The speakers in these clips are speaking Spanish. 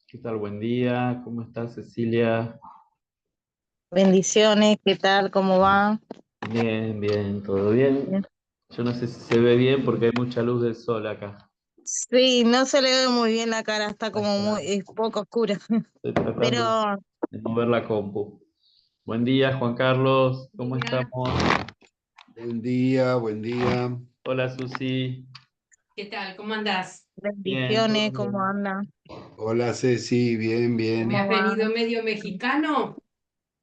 ¿Qué tal? Buen día. ¿Cómo estás, Cecilia? Bendiciones, ¿qué tal? ¿Cómo va? Bien, bien, todo bien. Bien. Yo no sé si se ve bien porque hay mucha luz del sol acá. Sí, no se le ve muy bien la cara, está Ahí como está. muy, es poco oscura. Estoy tratando Pero de mover la compu. Buen día, Juan Carlos. ¿Cómo Día. estamos? Buen día, buen día. Hola, Susi. ¿Qué tal? ¿Cómo andás? Bien, todo bendiciones, ¿cómo bien. anda? Hola Ceci, bien, ¿Me ¿Cómo has bien. va? venido medio mexicano?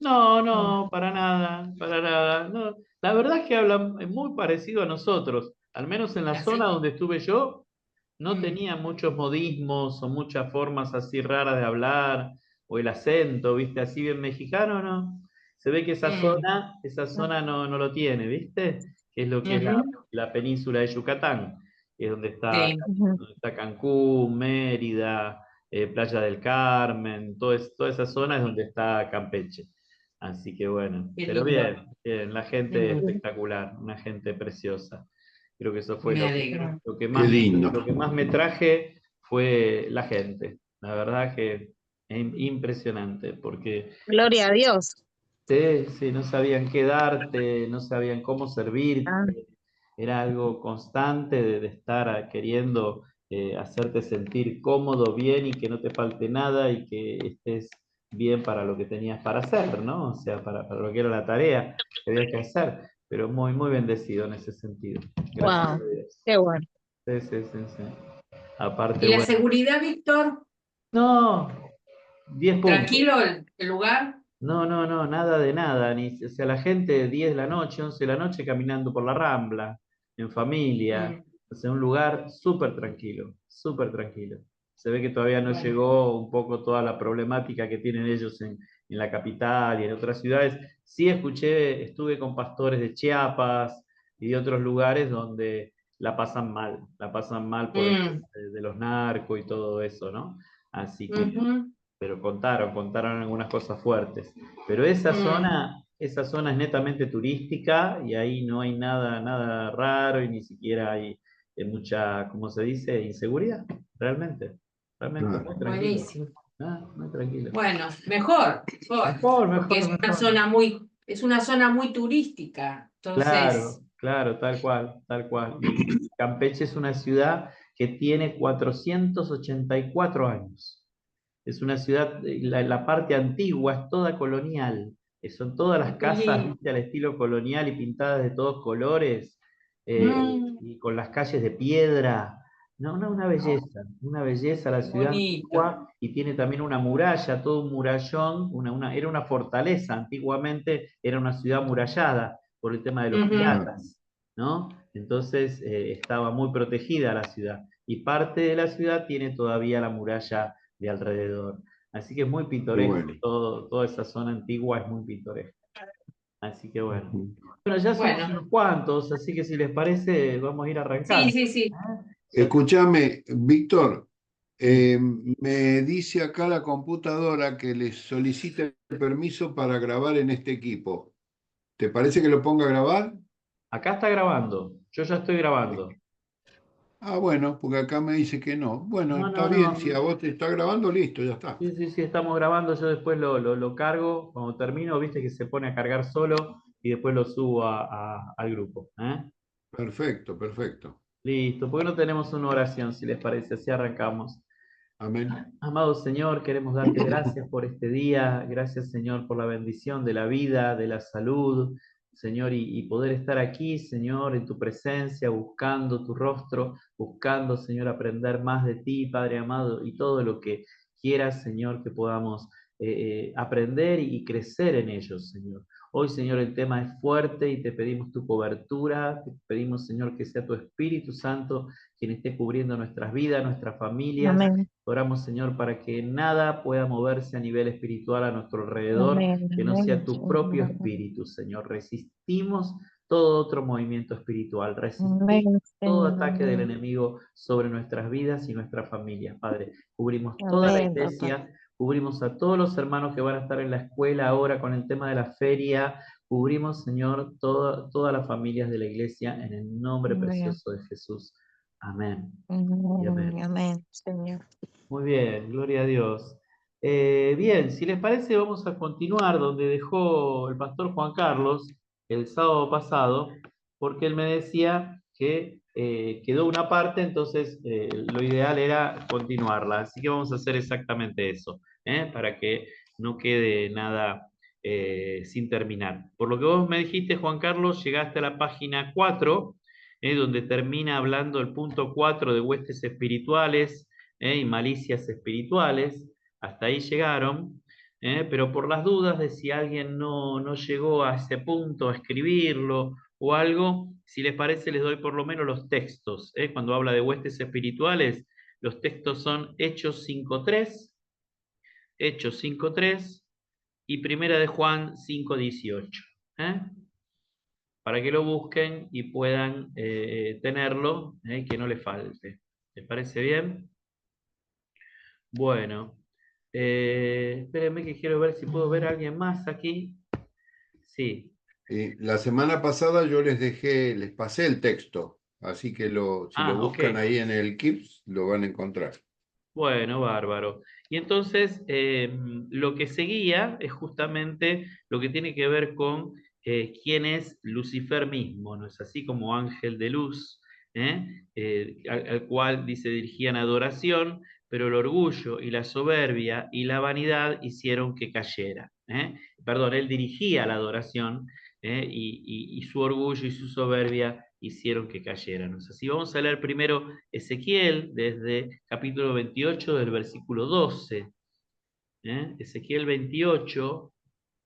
No, no, para nada, para nada. No, la verdad es que hablan muy parecido a nosotros. Al menos en la zona ¿Así? donde estuve yo, no Mm, tenía muchos modismos o muchas formas así raras de hablar, o el acento, ¿viste? Así bien mexicano, ¿no? Se ve que mm, esa zona no lo tiene, ¿viste? Que es lo que es ujú, la península de Yucatán, que es sí, Ujú. donde está Cancún, Mérida, Playa del Carmen, toda esa zona es donde está Campeche. Así que bueno, qué pero lindo. bien, bien, la gente Mm, espectacular, una gente preciosa. Creo que eso fue me alegro. Qué lindo. lo que más me traje fue la gente. La verdad que es impresionante, porque Gloria a Dios. sí, sí, no sabían qué darte, no sabían cómo Ah, servirte. Era algo constante de estar queriendo hacerte sentir cómodo, bien y que no te falte nada y que estés bien para lo que tenías para hacer, ¿no? O sea, para lo que era la tarea que había que hacer. Pero muy, muy bendecido en ese sentido. Gracias wow, a Dios. qué bueno. Sí, sí, sí, sí. Aparte, ¿Y la bueno. seguridad, Víctor? No, 10 puntos. ¿Tranquilo el lugar? No, no, no, nada de nada. Ni, o sea, la gente 10 de la noche, 11 de la noche caminando por la Rambla, en familia. Mm, O sea, un lugar súper tranquilo, súper tranquilo. Se ve que todavía no bueno, llegó un poco toda la problemática que tienen ellos en la capital y en otras ciudades. Sí escuché, estuve con pastores de Chiapas y de otros lugares donde la pasan mal por el mm, tema de los narcos y todo eso, ¿no? Así que ujú, pero contaron algunas cosas fuertes. Pero mm. esa zona es netamente turística y ahí no hay nada, nada raro y ni siquiera hay mucha, ¿cómo se dice? Inseguridad, realmente, realmente, Claro. muy tranquilo. Buenísimo. Ah, muy tranquilo. Bueno, mejor, mejor, Mejor, porque mejor, mejor. es una zona muy turística. Claro, Entonces, claro, tal cual, tal cual. Y Campeche es una ciudad que tiene 484 años. Es una ciudad, la parte antigua es toda colonial. Son todas las qué casas, lindo. viste, al estilo colonial y pintadas de todos colores, Mm, y con las calles de piedra. No, no, una belleza la qué ciudad bonito. antigua y tiene también una muralla, todo un murallón, era una fortaleza, antiguamente era una ciudad murallada por el tema de los Ujú, Claro. piratas, ¿no? Entonces estaba muy protegida la ciudad y parte de la ciudad tiene todavía la muralla de alrededor. Así que es muy Qué pintoresco, bueno. toda esa zona antigua es muy pintoresca. Así que bueno. Ujú. Bueno, ya somos bueno. unos cuantos, así que si les parece, vamos a ir Sí, arrancando. sí, sí. Ya- Escúchame, Víctor, sí. me dice acá la computadora que le solicita el permiso para grabar en este equipo. ¿Te parece que lo ponga a grabar? Acá está grabando, yo ya estoy grabando. Ah, bueno, porque acá me dice que no. Bueno, No, está no, bien, si a no. vos te está grabando, listo, ya está. Sí, sí, sí, estamos grabando, yo después lo cargo, cuando termino, viste que se pone a cargar solo y después lo subo al grupo. ¿Eh? Perfecto, perfecto. Listo, ¿por qué no tenemos una oración, si les parece? Así arrancamos. Amén. Amado Señor, queremos darte gracias por este día, gracias Señor por la bendición de la vida, de la salud, Señor, y poder estar aquí, Señor, en tu presencia, buscando tu rostro, buscando, Señor, aprender más de ti, Padre amado, y todo lo que quieras, Señor, que podamos aprender y crecer en ellos, Señor. Hoy, Señor, el tema es fuerte y te pedimos tu cobertura, te pedimos, Señor, que sea tu Espíritu Santo quien esté cubriendo nuestras vidas, nuestras familias. Amén. Oramos, Señor, para que nada pueda moverse a nivel espiritual a nuestro alrededor, Amén. que no sea Amén, tu propio Señor. espíritu, Señor. Resistimos todo otro movimiento espiritual, resistimos Amén, todo Señor. ataque del Amén. enemigo sobre nuestras vidas y nuestras familias, Padre. Cubrimos toda la Amén, papá. iglesia, cubrimos a todos los hermanos que van a estar en la escuela ahora con el tema de la feria, cubrimos, Señor, todas las familias de la iglesia en el nombre Amén. precioso de Jesús. Amén y Amén, amén. amén, Señor. Muy bien, gloria a Dios. Bien, si les parece, vamos a continuar donde dejó el pastor Juan Carlos el sábado pasado, porque él me decía que quedó una parte, entonces lo ideal era continuarla. Así que vamos a hacer exactamente eso, para que no quede nada sin terminar. Por lo que vos me dijiste, Juan Carlos, llegaste a la página 4, donde termina hablando el punto 4 de huestes espirituales y malicias espirituales, hasta ahí llegaron, pero por las dudas de si alguien no llegó a ese punto a escribirlo o algo, si les parece les doy por lo menos los textos. Cuando habla de huestes espirituales, los textos son Hechos 5.3, Hechos 5.3 y Primera de Juan 5.18. Para que lo busquen y puedan tenerlo, que no les falte. ¿Les parece bien? Bueno, espérenme que quiero ver si puedo ver a alguien más aquí. Sí. La semana pasada yo les pasé el texto, así que si lo Ok. buscan ahí en el KIPS, lo van a encontrar. Bueno, bárbaro. Y entonces lo que seguía es justamente lo que tiene que ver con quién es Lucifer mismo, ¿no es así? Como ángel de luz, al cual dice dirigían adoración, pero el orgullo y la soberbia y la vanidad hicieron que cayera. Perdón, él dirigía la adoración y su orgullo y su soberbia hicieron que cayeran. ¿No es así? Vamos a leer primero Ezequiel desde capítulo 28 del versículo 12. Ezequiel 28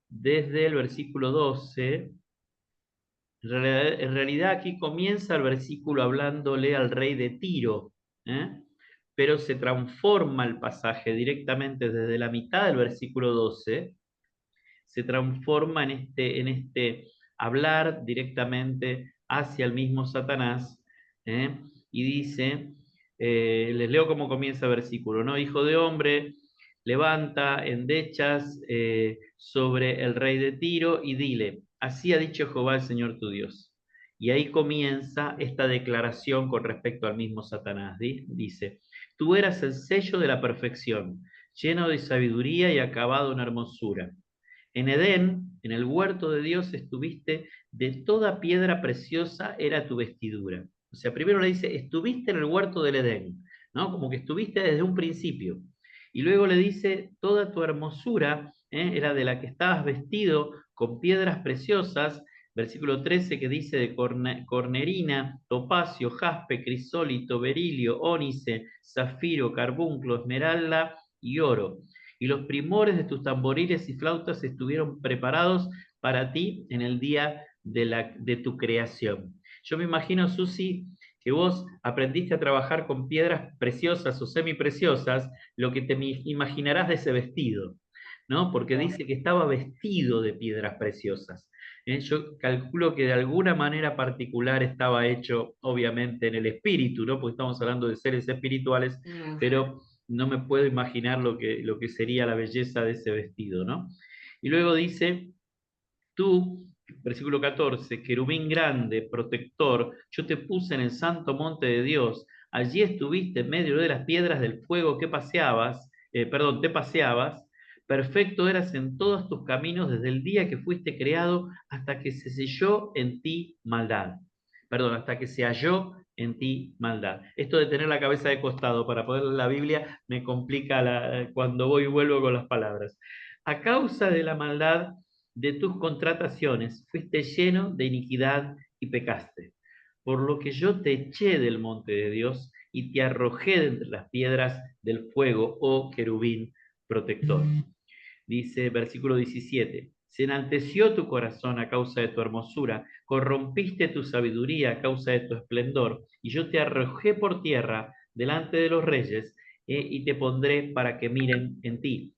desde el versículo 12. En realidad aquí comienza el versículo hablándole al rey de Tiro, pero se transforma el pasaje directamente desde la mitad del versículo 12, se transforma en este hablar directamente hacia el mismo Satanás, y dice, les leo cómo comienza el versículo, ¿no? Hijo de hombre, levanta endechas sobre el rey de Tiro y dile, así ha dicho Jehová el Señor tu Dios. Y ahí comienza esta declaración con respecto al mismo Satanás. Dice, tú eras el sello de la perfección, lleno de sabiduría y acabado en hermosura. En Edén, en el huerto de Dios, estuviste, de toda piedra preciosa era tu vestidura. O sea, primero le dice, estuviste en el huerto del Edén, ¿no? Como que estuviste desde un principio. Y luego le dice, toda tu hermosura era de la que estabas vestido con piedras preciosas. Versículo 13 que dice de cornerina, topacio, jaspe, crisólito, berilio, ónice, zafiro, carbunclo, esmeralda y oro. Y los primores de tus tamboriles y flautas estuvieron preparados para ti en el día de tu creación. Yo me imagino, Susi, que vos aprendiste a trabajar con piedras preciosas o semipreciosas, lo que te imaginarás de ese vestido, ¿no? Porque dice que estaba vestido de piedras preciosas. Yo calculo que de alguna manera particular estaba hecho, obviamente, en el espíritu, ¿no? Porque estamos hablando de seres espirituales, pero no me puedo imaginar lo que sería la belleza de ese vestido, ¿no? Y luego dice, tú, versículo 14, querubín grande, protector, yo te puse en el santo monte de Dios, allí estuviste en medio de las piedras del fuego que te paseabas, perfecto eras en todos tus caminos desde el día que fuiste creado hasta que se selló en ti maldad. Perdón, hasta que se halló en ti maldad. Esto de tener la cabeza de costado para poder leer la Biblia me complica cuando voy y vuelvo con las palabras. A causa de la maldad de tus contrataciones fuiste lleno de iniquidad y pecaste, por lo que yo te eché del monte de Dios y te arrojé de entre las piedras del fuego, oh querubín protector. Dice, versículo 17, se enalteció tu corazón a causa de tu hermosura, corrompiste tu sabiduría a causa de tu esplendor, y yo te arrojé por tierra delante de los reyes, y te pondré para que miren en ti.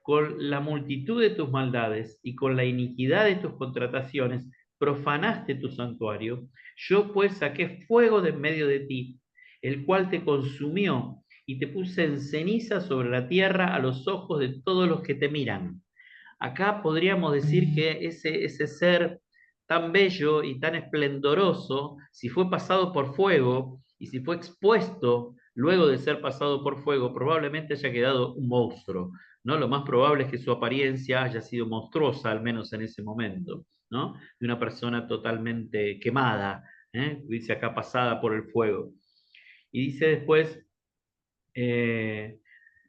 Con la multitud de tus maldades y con la iniquidad de tus contrataciones, profanaste tu santuario. Yo pues saqué fuego de en medio de ti, el cual te consumió, y te puse en ceniza sobre la tierra a los ojos de todos los que te miran. Acá podríamos decir que ese ser tan bello y tan esplendoroso, si fue pasado por fuego y si fue expuesto luego de ser pasado por fuego, probablemente haya quedado un monstruo, ¿no? Lo más probable es que su apariencia haya sido monstruosa, al menos en ese momento, ¿no? De una persona totalmente quemada, dice acá pasada por el fuego. Y dice después,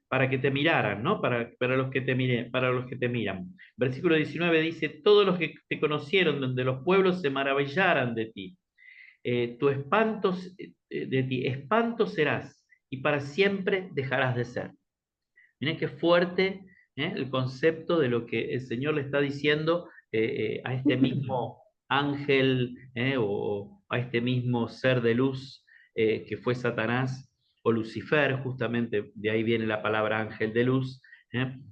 para que te miraran, ¿no? Para los que te miren, para los que te miran. Versículo 19 dice, todos los que te conocieron, donde los pueblos se maravillaran de ti. Tu espanto de ti, espanto serás, y para siempre dejarás de ser. Miren qué fuerte el concepto de lo que el Señor le está diciendo a este mismo ángel o a este mismo ser de luz que fue Satanás o Lucifer, justamente de ahí viene la palabra ángel de luz.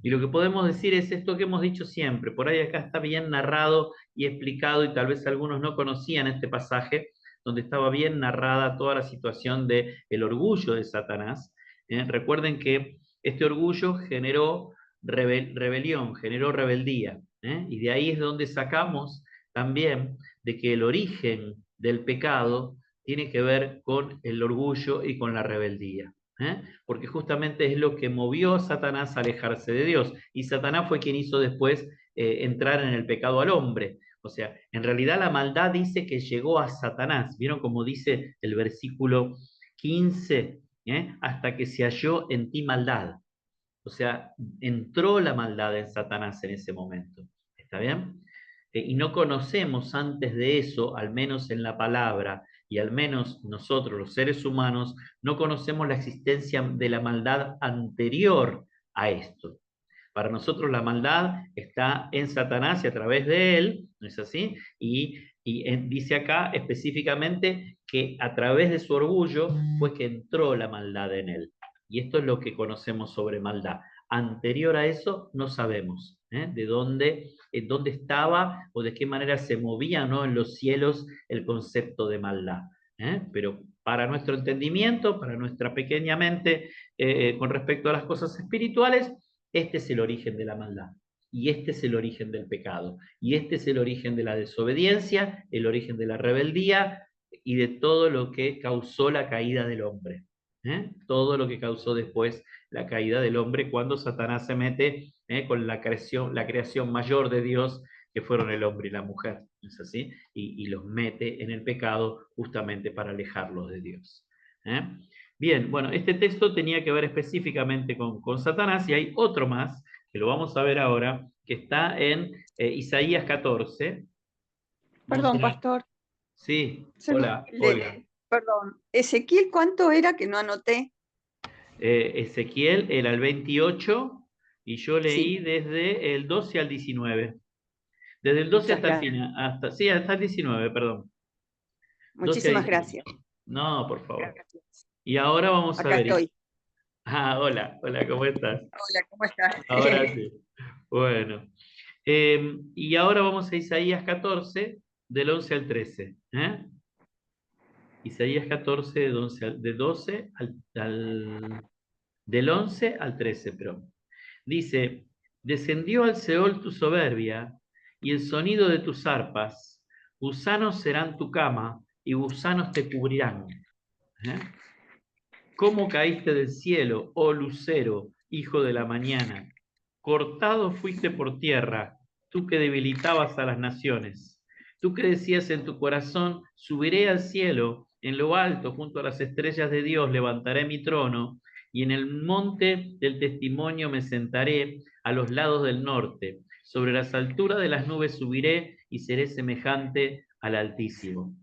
Y lo que podemos decir es esto que hemos dicho siempre, por ahí acá está bien narrado y explicado, y tal vez algunos no conocían este pasaje, donde estaba bien narrada toda la situación del orgullo de Satanás. Recuerden que este orgullo generó rebelión, generó rebeldía, y de ahí es donde sacamos también de que el origen del pecado tiene que ver con el orgullo y con la rebeldía, porque justamente es lo que movió a Satanás a alejarse de Dios, y Satanás fue quien hizo después entrar en el pecado al hombre. O sea, en realidad la maldad dice que llegó a Satanás. ¿Vieron cómo dice el versículo 15? Hasta que se halló en ti maldad. O sea, entró la maldad en Satanás en ese momento. ¿Está bien? Y no conocemos antes de eso, al menos en la palabra, y al menos nosotros, los seres humanos, no conocemos la existencia de la maldad anterior a esto. Para nosotros la maldad está en Satanás y a través de él, ¿no es así? Y dice acá específicamente que a través de su orgullo fue que entró la maldad en él. Y esto es lo que conocemos sobre maldad. Anterior a eso no sabemos de dónde estaba o de qué manera se movía, ¿no?, en los cielos el concepto de maldad. Pero para nuestro entendimiento, para nuestra pequeña mente, con respecto a las cosas espirituales, este es el origen de la maldad, y este es el origen del pecado, y este es el origen de la desobediencia, el origen de la rebeldía y de todo lo que causó la caída del hombre. Todo lo que causó después la caída del hombre cuando Satanás se mete con la creación mayor de Dios, que fueron el hombre y la mujer, ¿es así? Y los mete en el pecado justamente para alejarlos de Dios. Bien, bueno, este texto tenía que ver específicamente con Satanás, y hay otro más, que lo vamos a ver ahora, que está en Isaías 14. Perdón, pastor. Sí, hola, Olga. Perdón, Ezequiel, ¿cuánto era que no anoté? Ezequiel era el 28 y yo leí Sí. desde el 12 al 19. Desde el 12 hasta el final, hasta el 19, perdón. Muchísimas gracias. No, por favor. Gracias. Y ahora vamos a Acá ver. estoy. Hola, ¿cómo estás? Hola, ¿cómo estás? Ahora sí. Bueno. Y ahora vamos a Isaías 14, del 11 al 13. Isaías 14, del 11 al 13, perdón. Dice, descendió al Seol tu soberbia y el sonido de tus arpas. Gusanos serán tu cama y gusanos te cubrirán. ¿Cómo caíste del cielo, oh lucero, hijo de la mañana? Cortado fuiste por tierra, tú que debilitabas a las naciones. Tú que decías en tu corazón, subiré al cielo, en lo alto, junto a las estrellas de Dios, levantaré mi trono, y en el monte del testimonio me sentaré a los lados del norte. Sobre las alturas de las nubes subiré y seré semejante al Altísimo.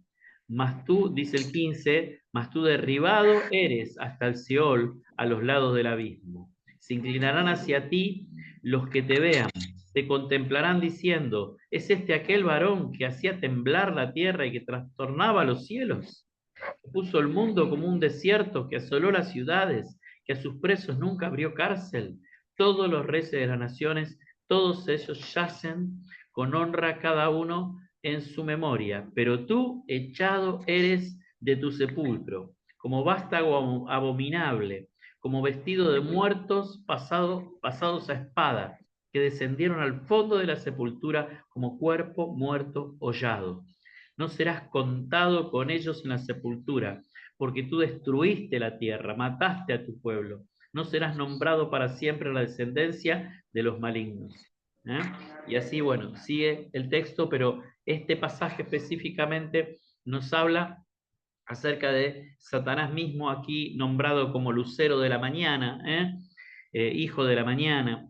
Mas tú, dice el 15, mas tú derribado eres hasta el Seol, a los lados del abismo. Se inclinarán hacia ti los que te vean te contemplarán diciendo, ¿es este aquel varón que hacía temblar la tierra y que trastornaba los cielos? Que puso el mundo como un desierto, que asoló las ciudades, que a sus presos nunca abrió cárcel. Todos los reyes de las naciones, todos ellos yacen con honra cada uno en su memoria, pero tú echado eres de tu sepulcro, como vástago abominable, como vestido de muertos pasados a espada, que descendieron al fondo de la sepultura como cuerpo muerto hollado. No serás contado con ellos en la sepultura, porque tú destruiste la tierra, mataste a tu pueblo. No serás nombrado para siempre en la descendencia de los malignos. ¿Eh? Y así, bueno, sigue el texto, pero este pasaje específicamente nos habla acerca de Satanás mismo, aquí nombrado como lucero de la mañana, hijo de la mañana,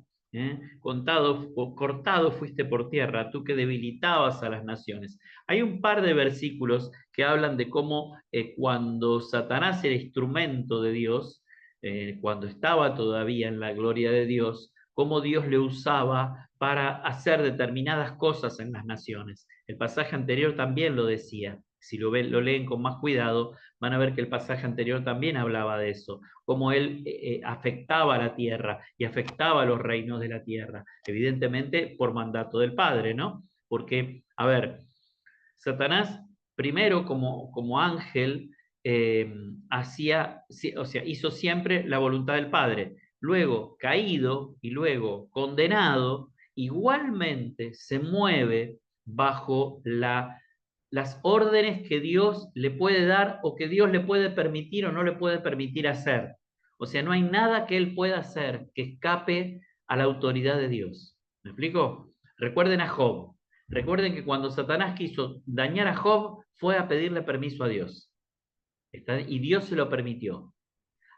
cortado fuiste por tierra, tú que debilitabas a las naciones. Hay un par de versículos que hablan de cómo cuando Satanás era instrumento de Dios, cuando estaba todavía en la gloria de Dios, cómo Dios le usaba para hacer determinadas cosas en las naciones. El pasaje anterior también lo decía. Si lo leen con más cuidado, van a ver que el pasaje anterior también hablaba de eso, cómo él afectaba a la tierra y afectaba a los reinos de la tierra, evidentemente por mandato del Padre, ¿no? Porque, a ver, Satanás, primero como ángel, hizo siempre la voluntad del Padre. Luego, caído y luego condenado, igualmente se mueve bajo las órdenes que Dios le puede dar o que Dios le puede permitir o no le puede permitir hacer. O sea, no hay nada que él pueda hacer que escape a la autoridad de Dios. ¿Me explico? Recuerden a Job. Recuerden que cuando Satanás quiso dañar a Job, fue a pedirle permiso a Dios. Y Dios se lo permitió.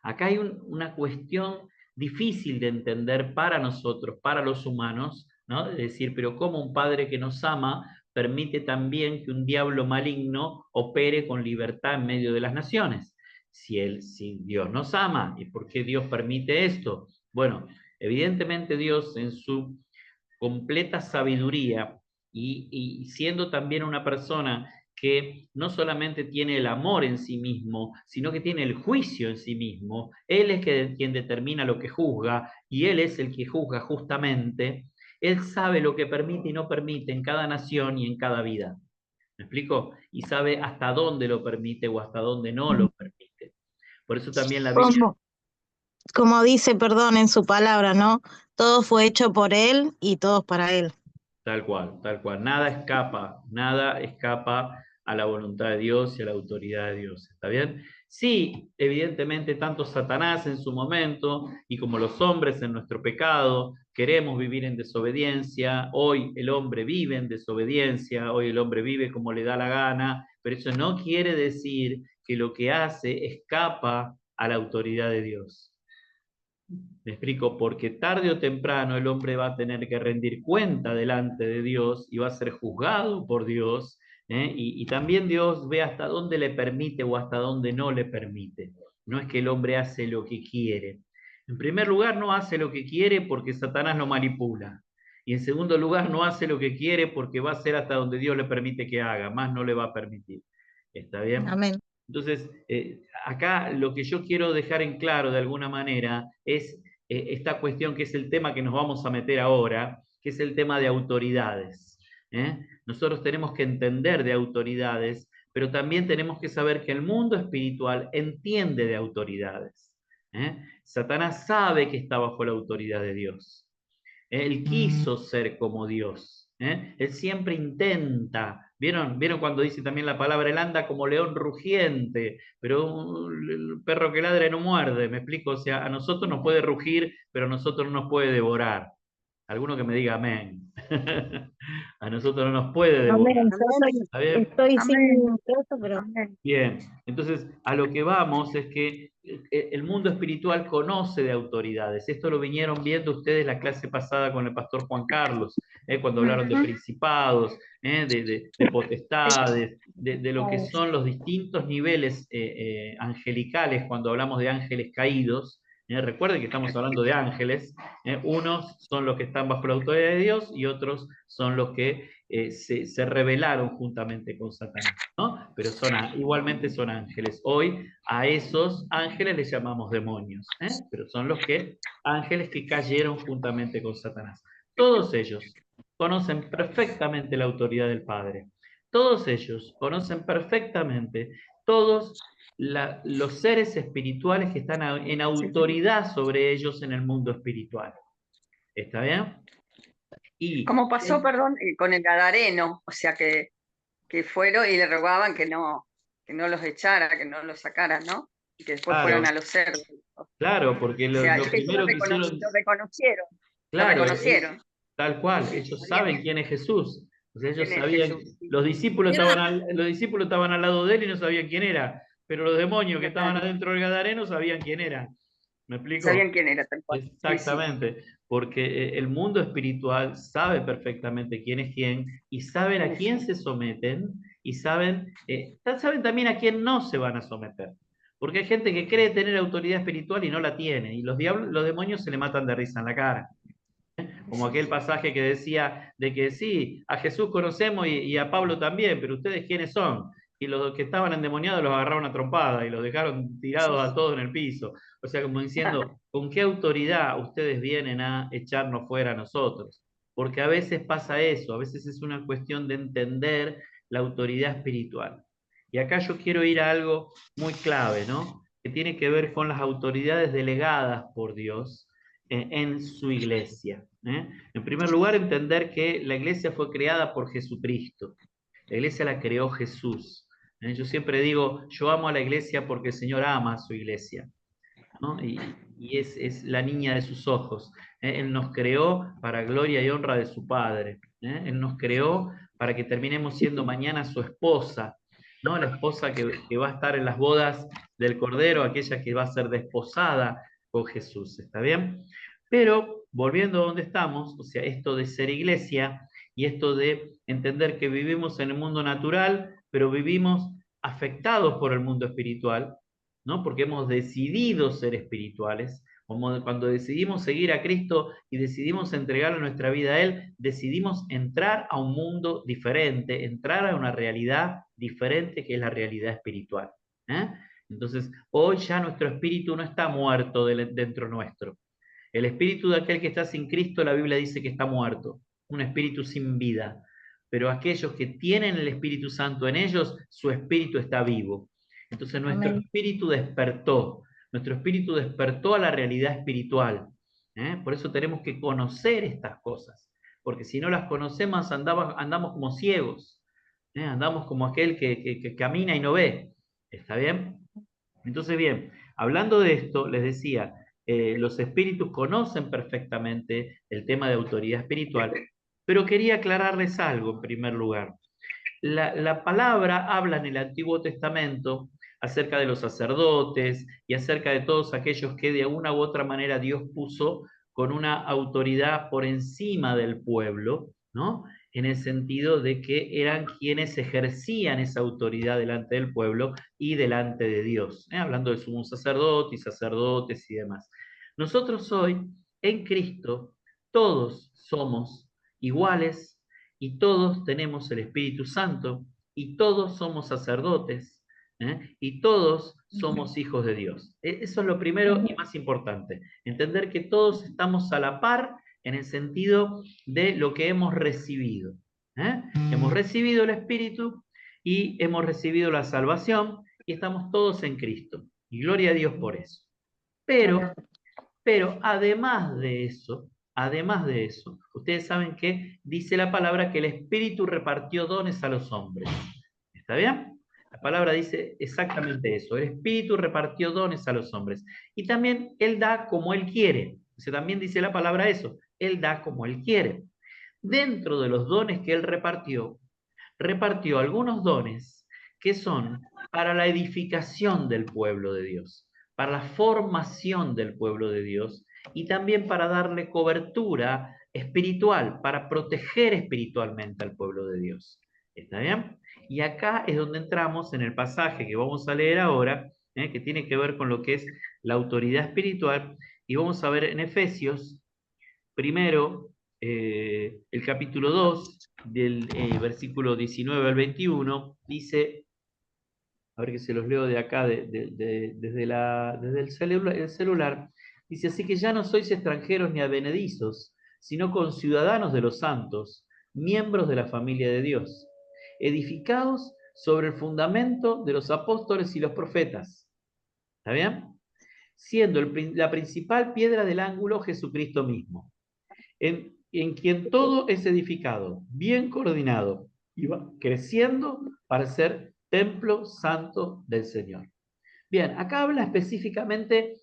Acá hay una cuestión difícil de entender para nosotros, para los humanos, ¿no? Es decir, pero ¿cómo un padre que nos ama permite también que un diablo maligno opere con libertad en medio de las naciones? Si Dios nos ama, ¿y por qué Dios permite esto? Bueno, evidentemente Dios en su completa sabiduría y siendo también una persona que no solamente tiene el amor en sí mismo, sino que tiene el juicio en sí mismo. Él es quien determina lo que juzga y Él es el que juzga justamente. Él sabe lo que permite y no permite en cada nación y en cada vida. ¿Me explico? Y sabe hasta dónde lo permite o hasta dónde no lo permite. Por eso también la Biblia... Como dice, perdón, en su palabra, ¿no? Todo fue hecho por Él y todos para Él. Tal cual, tal cual. Nada escapa a la voluntad de Dios y a la autoridad de Dios. ¿Está bien? Sí, evidentemente, tanto Satanás en su momento y como los hombres en nuestro pecado, queremos vivir en desobediencia. Hoy el hombre vive en desobediencia, hoy el hombre vive como le da la gana, pero eso no quiere decir que lo que hace escapa a la autoridad de Dios. Me explico, porque tarde o temprano el hombre va a tener que rendir cuenta delante de Dios y va a ser juzgado por Dios, y también Dios ve hasta dónde le permite o hasta dónde no le permite. No es que el hombre hace lo que quiere. En primer lugar, no hace lo que quiere porque Satanás lo manipula. Y en segundo lugar, no hace lo que quiere porque va a hacer hasta donde Dios le permite que haga, más no le va a permitir. ¿Está bien? Amén. Entonces, acá lo que yo quiero dejar en claro de alguna manera es esta cuestión que es el tema que nos vamos a meter ahora, que es el tema de autoridades. Nosotros tenemos que entender de autoridades, pero también tenemos que saber que el mundo espiritual entiende de autoridades. Satanás sabe que está bajo la autoridad de Dios. Él quiso ser como Dios. Él siempre intenta. ¿Vieron cuando dice también la palabra? Él anda como león rugiente, pero el perro que ladra no muerde, ¿me explico? O sea, a nosotros nos puede rugir, pero a nosotros no nos puede devorar. Alguno que me diga amén. A nosotros no nos puede devorar. Amén. ¿Está bien? Estoy sin Amén. eso, pero Amén. Bien, entonces a lo que vamos es que el mundo espiritual conoce de autoridades. Esto lo vinieron viendo ustedes la clase pasada con el pastor Juan Carlos, cuando hablaron de Ujú. principados, de potestades, de lo que son los distintos niveles angelicales cuando hablamos de ángeles caídos. Recuerden que estamos hablando de ángeles. Unos son los que están bajo la autoridad de Dios y otros son los que se rebelaron juntamente con Satanás, ¿no? Pero igualmente son ángeles. Hoy a esos ángeles les llamamos demonios, pero son ángeles que cayeron juntamente con Satanás. Todos ellos conocen perfectamente la autoridad del Padre. Todos ellos conocen perfectamente todos los seres espirituales que están en autoridad sobre ellos en el mundo espiritual. ¿Está bien? Y Como pasó, perdón, con el Gadareno, o sea que fueron y le rogaban que no los echara, que no los sacara, ¿no? Y que después claro, fueron a los cerdos. claro, porque O sea, lo ellos primero que hicieron... lo reconocieron. Claro, lo reconocieron. tal cual, ellos saben quién es Jesús. O sea, ellos ¿Quién es sabían, Jesús? los discípulos estaban al lado de él y no sabían quién era, pero los demonios que estaban adentro del Gadareno sabían quién era. ¿Me explico? Sabían quién era, tal cual. Exactamente, porque el mundo espiritual sabe perfectamente quién es quién y saben a quién se someten y saben también a quién no se van a someter. Porque hay gente que cree tener autoridad espiritual y no la tiene, y los demonios se le matan de risa en la cara. Como aquel pasaje que decía de que sí, a Jesús conocemos y a Pablo también, pero ustedes quiénes son. Y los que estaban endemoniados los agarraron a trompada y los dejaron tirados a todos en el piso. O sea, como diciendo, ¿con qué autoridad ustedes vienen a echarnos fuera a nosotros? Porque a veces pasa eso, a veces es una cuestión de entender la autoridad espiritual. Y acá yo quiero ir a algo muy clave, ¿no? Que tiene que ver con las autoridades delegadas por Dios en su iglesia. En primer lugar, entender que la iglesia fue creada por Jesucristo. La iglesia la creó Jesús. Yo siempre digo, yo amo a la iglesia porque el Señor ama a su iglesia, ¿no? Y es la niña de sus ojos. Él nos creó para gloria y honra de su Padre. Él nos creó para que terminemos siendo mañana su esposa, ¿no? La esposa que va a estar en las bodas del Cordero, aquella que va a ser desposada con Jesús. ¿Está bien? Pero, volviendo a donde estamos, o sea, esto de ser iglesia y esto de entender que vivimos en el mundo natural, pero vivimos afectados por el mundo espiritual, ¿no? Porque hemos decidido ser espirituales. Como cuando decidimos seguir a Cristo y decidimos entregarle nuestra vida a Él, decidimos entrar a un mundo diferente, entrar a una realidad diferente que es la realidad espiritual. Entonces, hoy ya nuestro espíritu no está muerto dentro nuestro. El espíritu de aquel que está sin Cristo, la Biblia dice que está muerto, un espíritu sin vida. Pero aquellos que tienen el Espíritu Santo en ellos, su espíritu está vivo. Entonces nuestro espíritu despertó a la realidad espiritual. Por eso tenemos que conocer estas cosas, porque si no las conocemos andamos como ciegos, andamos como aquel que camina y no ve. ¿Está bien? Entonces, bien, hablando de esto, les decía, los espíritus conocen perfectamente el tema de autoridad espiritual, pero quería aclararles algo en primer lugar. La palabra habla en el Antiguo Testamento acerca de los sacerdotes y acerca de todos aquellos que de una u otra manera Dios puso con una autoridad por encima del pueblo, ¿no? En el sentido de que eran quienes ejercían esa autoridad delante del pueblo y delante de Dios, hablando de sumo sacerdote y sacerdotes y demás. Nosotros hoy, en Cristo, todos somos iguales y todos tenemos el Espíritu Santo y todos somos sacerdotes y todos somos hijos de Dios. Eso es lo primero y más importante, entender que todos estamos a la par en el sentido de lo que hemos recibido. Hemos recibido el Espíritu y hemos recibido la salvación y estamos todos en Cristo. Y gloria a Dios por eso. Pero además de eso, ustedes saben que dice la palabra que el Espíritu repartió dones a los hombres. ¿Está bien? La palabra dice exactamente eso. El Espíritu repartió dones a los hombres. Y también Él da como Él quiere. O sea, también dice la palabra eso. Él da como Él quiere. Dentro de los dones que Él repartió algunos dones que son para la edificación del pueblo de Dios, para la formación del pueblo de Dios y también para darle cobertura espiritual, para proteger espiritualmente al pueblo de Dios. ¿Está bien? Y acá es donde entramos en el pasaje que vamos a leer ahora, que tiene que ver con lo que es la autoridad espiritual. Y vamos a ver en Efesios, primero, el capítulo 2, del versículo 19 al 21, dice, a ver que se los leo de acá, desde el celular, dice, así que ya no sois extranjeros ni advenedizos, sino conciudadanos de los santos, miembros de la familia de Dios, edificados sobre el fundamento de los apóstoles y los profetas. ¿Está bien? Siendo la principal piedra del ángulo Jesucristo mismo, en quien todo es edificado, bien coordinado, y va creciendo para ser templo santo del Señor. Bien, acá habla específicamente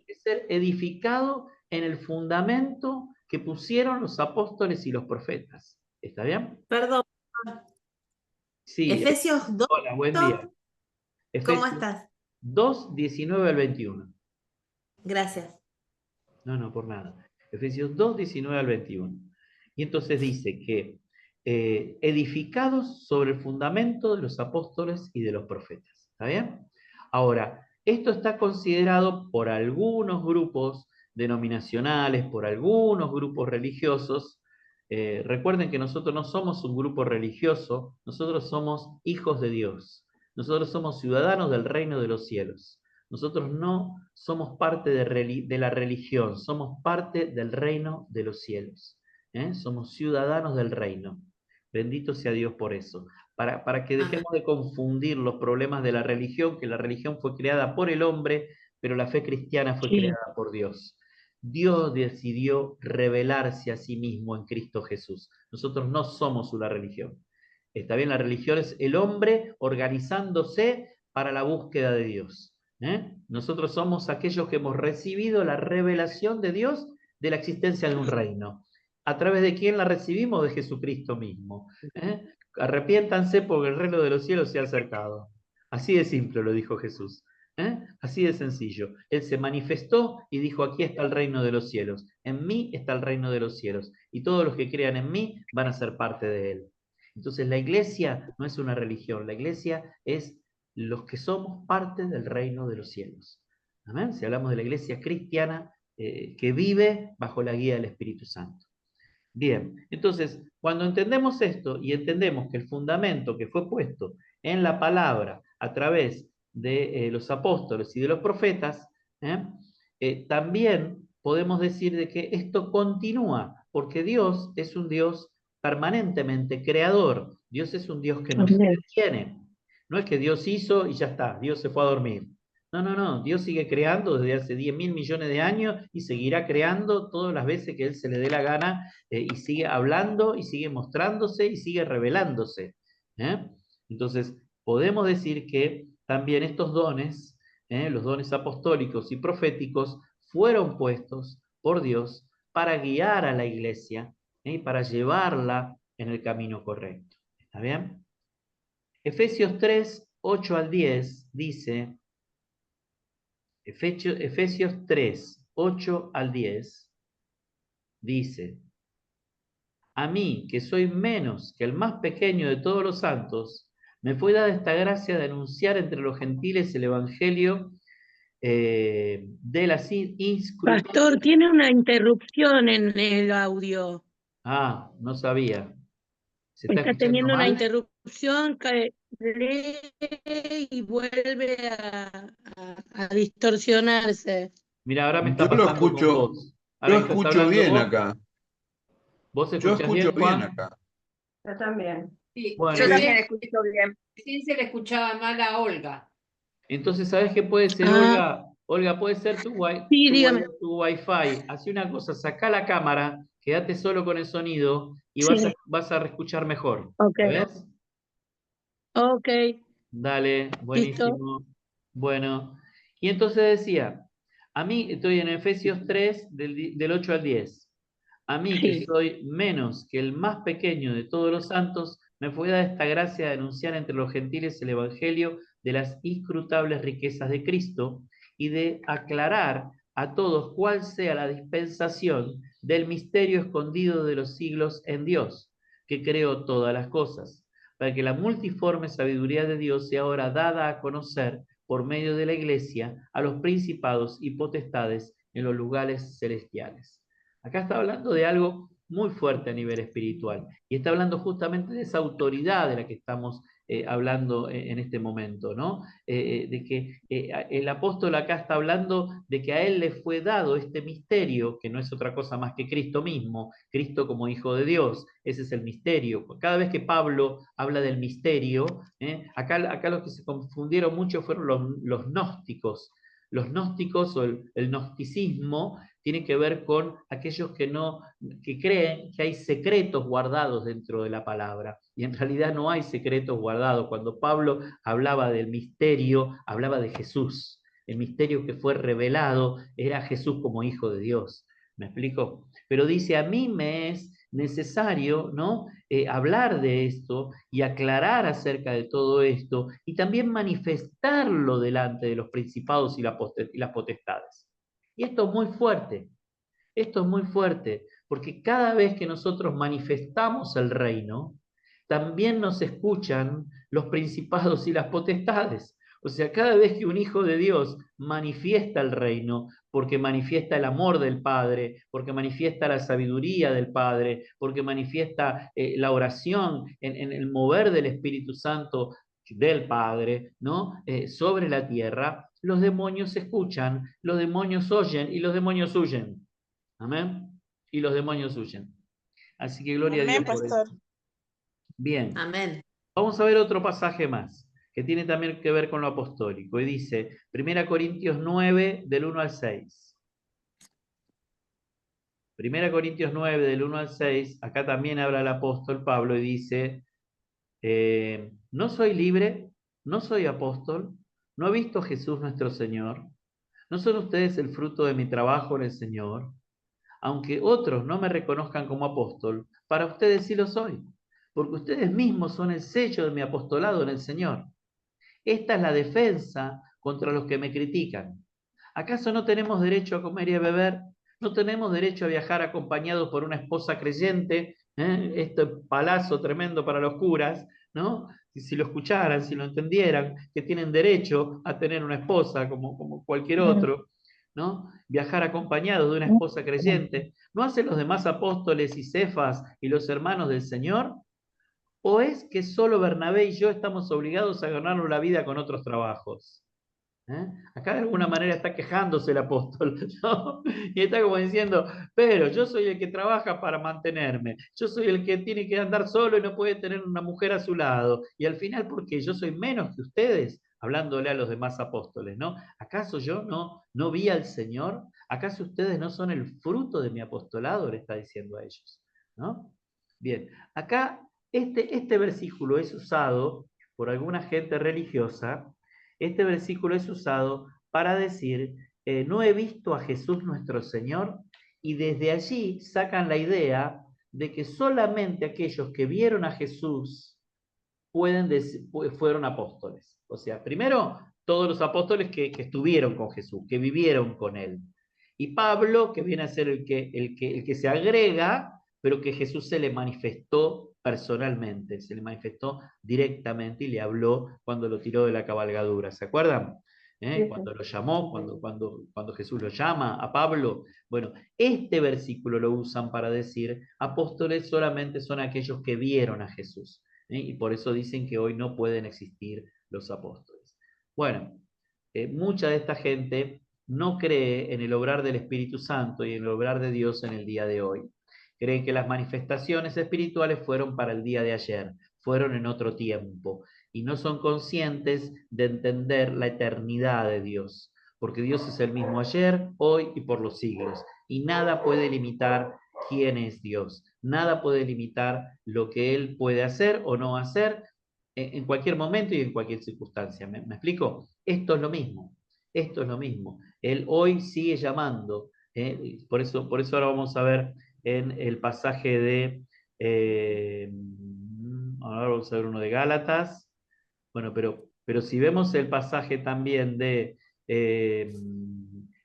de ser edificado en el fundamento que pusieron los apóstoles y los profetas. ¿Está bien? Perdón, Sí. Efesios 2. Hola, buen día. ¿Cómo Efesios estás? 2, 19 al 21. Gracias. No, por nada. Efesios 2, 19 al 21. Y entonces dice que edificados sobre el fundamento de los apóstoles y de los profetas. ¿Está bien? Ahora, esto está considerado por algunos grupos denominacionales, por algunos grupos religiosos. Recuerden que nosotros no somos un grupo religioso, nosotros somos hijos de Dios. Nosotros somos ciudadanos del reino de los cielos. Nosotros no somos parte de la religión, somos parte del reino de los cielos. Somos ciudadanos del reino. Bendito sea Dios por eso. Para que dejemos de confundir los problemas de la religión, que la religión fue creada por el hombre, pero la fe cristiana fue creada por Dios. Dios decidió revelarse a sí mismo en Cristo Jesús. Nosotros no somos una religión. Está bien, la religión es el hombre organizándose para la búsqueda de Dios. Nosotros somos aquellos que hemos recibido la revelación de Dios de la existencia de un reino. ¿A través de quién la recibimos? De Jesucristo mismo. Arrepiéntanse porque el reino de los cielos se ha acercado. Así de simple lo dijo Jesús. Así de sencillo. Él se manifestó y dijo, aquí está el reino de los cielos. En mí está el reino de los cielos. Y todos los que crean en mí van a ser parte de él. Entonces la iglesia no es una religión. La iglesia es los que somos parte del reino de los cielos. ¿Amén? Si hablamos de la iglesia cristiana que vive bajo la guía del Espíritu Santo. Bien, entonces, cuando entendemos esto y entendemos que el fundamento que fue puesto en la palabra a través de los apóstoles y de los profetas, también podemos decir de que esto continúa, porque Dios es un Dios permanentemente creador. Dios es un Dios que no se detiene. No es que Dios hizo y ya está, Dios se fue a dormir. No, Dios sigue creando desde hace 10.000 millones de años y seguirá creando todas las veces que Él se le dé la gana y sigue hablando y sigue mostrándose y sigue revelándose. Entonces, podemos decir que también estos dones, los dones apostólicos y proféticos, fueron puestos por Dios para guiar a la iglesia y para llevarla en el camino correcto. ¿Está bien? Efesios 3, 8 al 10 dice... Efesios 3, 8 al 10, dice, a mí, que soy menos que el más pequeño de todos los santos, me fue dada esta gracia de anunciar entre los gentiles el evangelio de las inscripciones. Pastor, tiene una interrupción en el audio. Ah, no sabía. ¿Se está Está escuchando teniendo una mal? interrupción que lee y vuelve a distorsionarse. Mira, ahora me está Yo lo pasando con escucho, vos. Ahora yo que estás escucho hablando bien vos, acá. ¿vos Yo escuchás bien, escucho bien Juan? acá. Yo también. Sí, Bueno, Yo bien. también escucho bien. recién se le escuchaba mal a Olga. Entonces, ¿sabes qué puede ser, Ah. Olga? Olga, puede ser tu Sí, dígame. Wi-Fi. Hace una cosa, sacá la cámara, quédate solo con el sonido y Sí. vas a escuchar mejor. Ok. ¿Lo ves? Ok. Dale, buenísimo. Bueno, y entonces decía, a mí, estoy en Efesios 3, del 8 al 10. A mí, que Sí. soy menos que el más pequeño de todos los santos, me fue dada esta gracia de anunciar entre los gentiles el evangelio de las inscrutables riquezas de Cristo y de aclarar a todos cuál sea la dispensación del misterio escondido de los siglos en Dios, que creó todas las cosas, para que la multiforme sabiduría de Dios sea ahora dada a conocer por medio de la iglesia a los principados y potestades en los lugares celestiales. Acá está hablando de algo muy fuerte a nivel espiritual y está hablando justamente de esa autoridad de la que estamos hablando en este momento, ¿no? De que el apóstol acá está hablando de que a él le fue dado este misterio, que no es otra cosa más que Cristo mismo, Cristo como Hijo de Dios. Ese es el misterio. Cada vez que Pablo habla del misterio, acá los que se confundieron mucho fueron los gnósticos. Los gnósticos o el gnosticismo tiene que ver con aquellos que creen que hay secretos guardados dentro de la palabra. Y en realidad no hay secretos guardados. Cuando Pablo hablaba del misterio, hablaba de Jesús. El misterio que fue revelado era Jesús como Hijo de Dios. ¿Me explico? Pero dice, a mí me es necesario, ¿no? Hablar de esto y aclarar acerca de todo esto y también manifestarlo delante de los principados y las potestades. Y esto es muy fuerte, porque cada vez que nosotros manifestamos el reino, también nos escuchan los principados y las potestades. O sea, cada vez que un hijo de Dios manifiesta el reino, porque manifiesta el amor del Padre, porque manifiesta la sabiduría del Padre, porque manifiesta la oración en el mover del Espíritu Santo del Padre, ¿no? Sobre la tierra, los demonios escuchan, los demonios oyen y los demonios huyen. Amén. Y los demonios huyen. Así que gloria a Dios por eso. Bien. Amén. Vamos a ver otro pasaje más, que tiene también que ver con lo apostólico. Y dice, 1 Corintios 9, del 1 al 6. 1 Corintios 9, del 1 al 6, acá también habla el apóstol Pablo y dice, no soy libre, no soy apóstol, no he visto a Jesús nuestro Señor, no son ustedes el fruto de mi trabajo en el Señor, aunque otros no me reconozcan como apóstol, para ustedes sí lo soy, porque ustedes mismos son el sello de mi apostolado en el Señor. Esta es la defensa contra los que me critican. ¿Acaso no tenemos derecho a comer y a beber? ¿No tenemos derecho a viajar acompañados por una esposa creyente? Este palazo tremendo para los curas, ¿no? Si lo escucharan, si lo entendieran, que tienen derecho a tener una esposa como cualquier otro, ¿no? Viajar acompañados de una esposa creyente. ¿No hacen los demás apóstoles y Cefas y los hermanos del Señor? ¿O es que solo Bernabé y yo estamos obligados a ganarnos la vida con otros trabajos? Acá de alguna manera está quejándose el apóstol, ¿no? Y está como diciendo, pero yo soy el que trabaja para mantenerme, yo soy el que tiene que andar solo y no puede tener una mujer a su lado, y al final, ¿porque yo soy menos que ustedes? Hablándole a los demás apóstoles, ¿no? ¿Acaso yo no vi al Señor? ¿Acaso ustedes no son el fruto de mi apostolado? Le está diciendo a ellos, ¿no? Bien, acá este versículo es usado por alguna gente religiosa. Este versículo es usado para decir, no he visto a Jesús nuestro Señor, y desde allí sacan la idea de que solamente aquellos que vieron a Jesús fueron apóstoles. O sea, primero, todos los apóstoles que estuvieron con Jesús, que vivieron con él. Y Pablo, que viene a ser el que se agrega, pero que Jesús se le manifestó personalmente, se le manifestó directamente y le habló cuando lo tiró de la cabalgadura. ¿Se acuerdan? Cuando lo llamó, cuando Jesús lo llama a Pablo. Bueno, este versículo lo usan para decir, apóstoles solamente son aquellos que vieron a Jesús. Y por eso dicen que hoy no pueden existir los apóstoles. Bueno, mucha de esta gente no cree en el obrar del Espíritu Santo y en el obrar de Dios en el día de hoy. Creen que las manifestaciones espirituales fueron para el día de ayer, fueron en otro tiempo, y no son conscientes de entender la eternidad de Dios, porque Dios es el mismo ayer, hoy y por los siglos, y nada puede limitar quién es Dios, nada puede limitar lo que Él puede hacer o no hacer en cualquier momento y en cualquier circunstancia. ¿Me explico? Esto es lo mismo, esto es lo mismo. Él hoy sigue llamando, por eso ahora vamos a ver en el pasaje de, ahora vamos a ver uno de Gálatas, bueno, pero si vemos el pasaje también de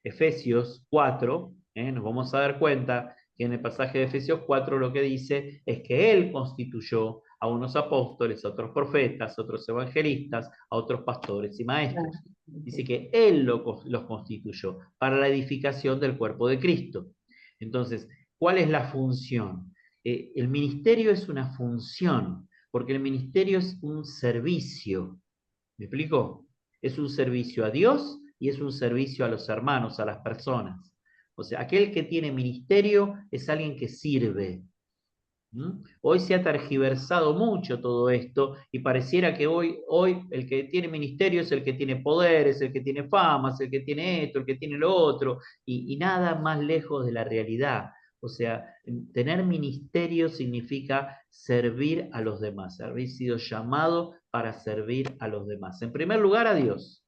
Efesios 4, nos vamos a dar cuenta que en el pasaje de Efesios 4 lo que dice es que Él constituyó a unos apóstoles, a otros profetas, a otros evangelistas, a otros pastores y maestros. Dice que Él los constituyó para la edificación del cuerpo de Cristo. Entonces, ¿cuál es la función? El ministerio es una función, porque el ministerio es un servicio. ¿Me explico? Es un servicio a Dios y es un servicio a los hermanos, a las personas. O sea, aquel que tiene ministerio es alguien que sirve. Hoy se ha tergiversado mucho todo esto y pareciera que hoy el que tiene ministerio es el que tiene poder, es el que tiene fama, es el que tiene esto, el que tiene lo otro, y nada más lejos de la realidad. O sea, tener ministerio significa servir a los demás. Habéis sido llamado para servir a los demás. En primer lugar a Dios.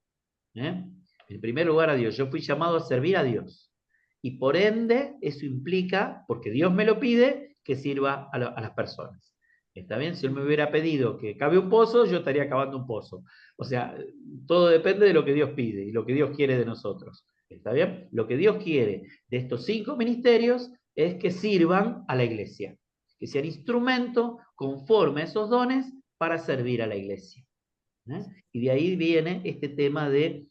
En primer lugar a Dios. Yo fui llamado a servir a Dios. Y por ende, eso implica, porque Dios me lo pide, que sirva a las personas. ¿Está bien? Si Él me hubiera pedido que cabe un pozo, yo estaría cavando un pozo. O sea, todo depende de lo que Dios pide y lo que Dios quiere de nosotros. ¿Está bien? Lo que Dios quiere de estos 5 ministerios es que sirvan a la iglesia, que sean instrumento conforme a esos dones para servir a la iglesia. Y de ahí viene este tema de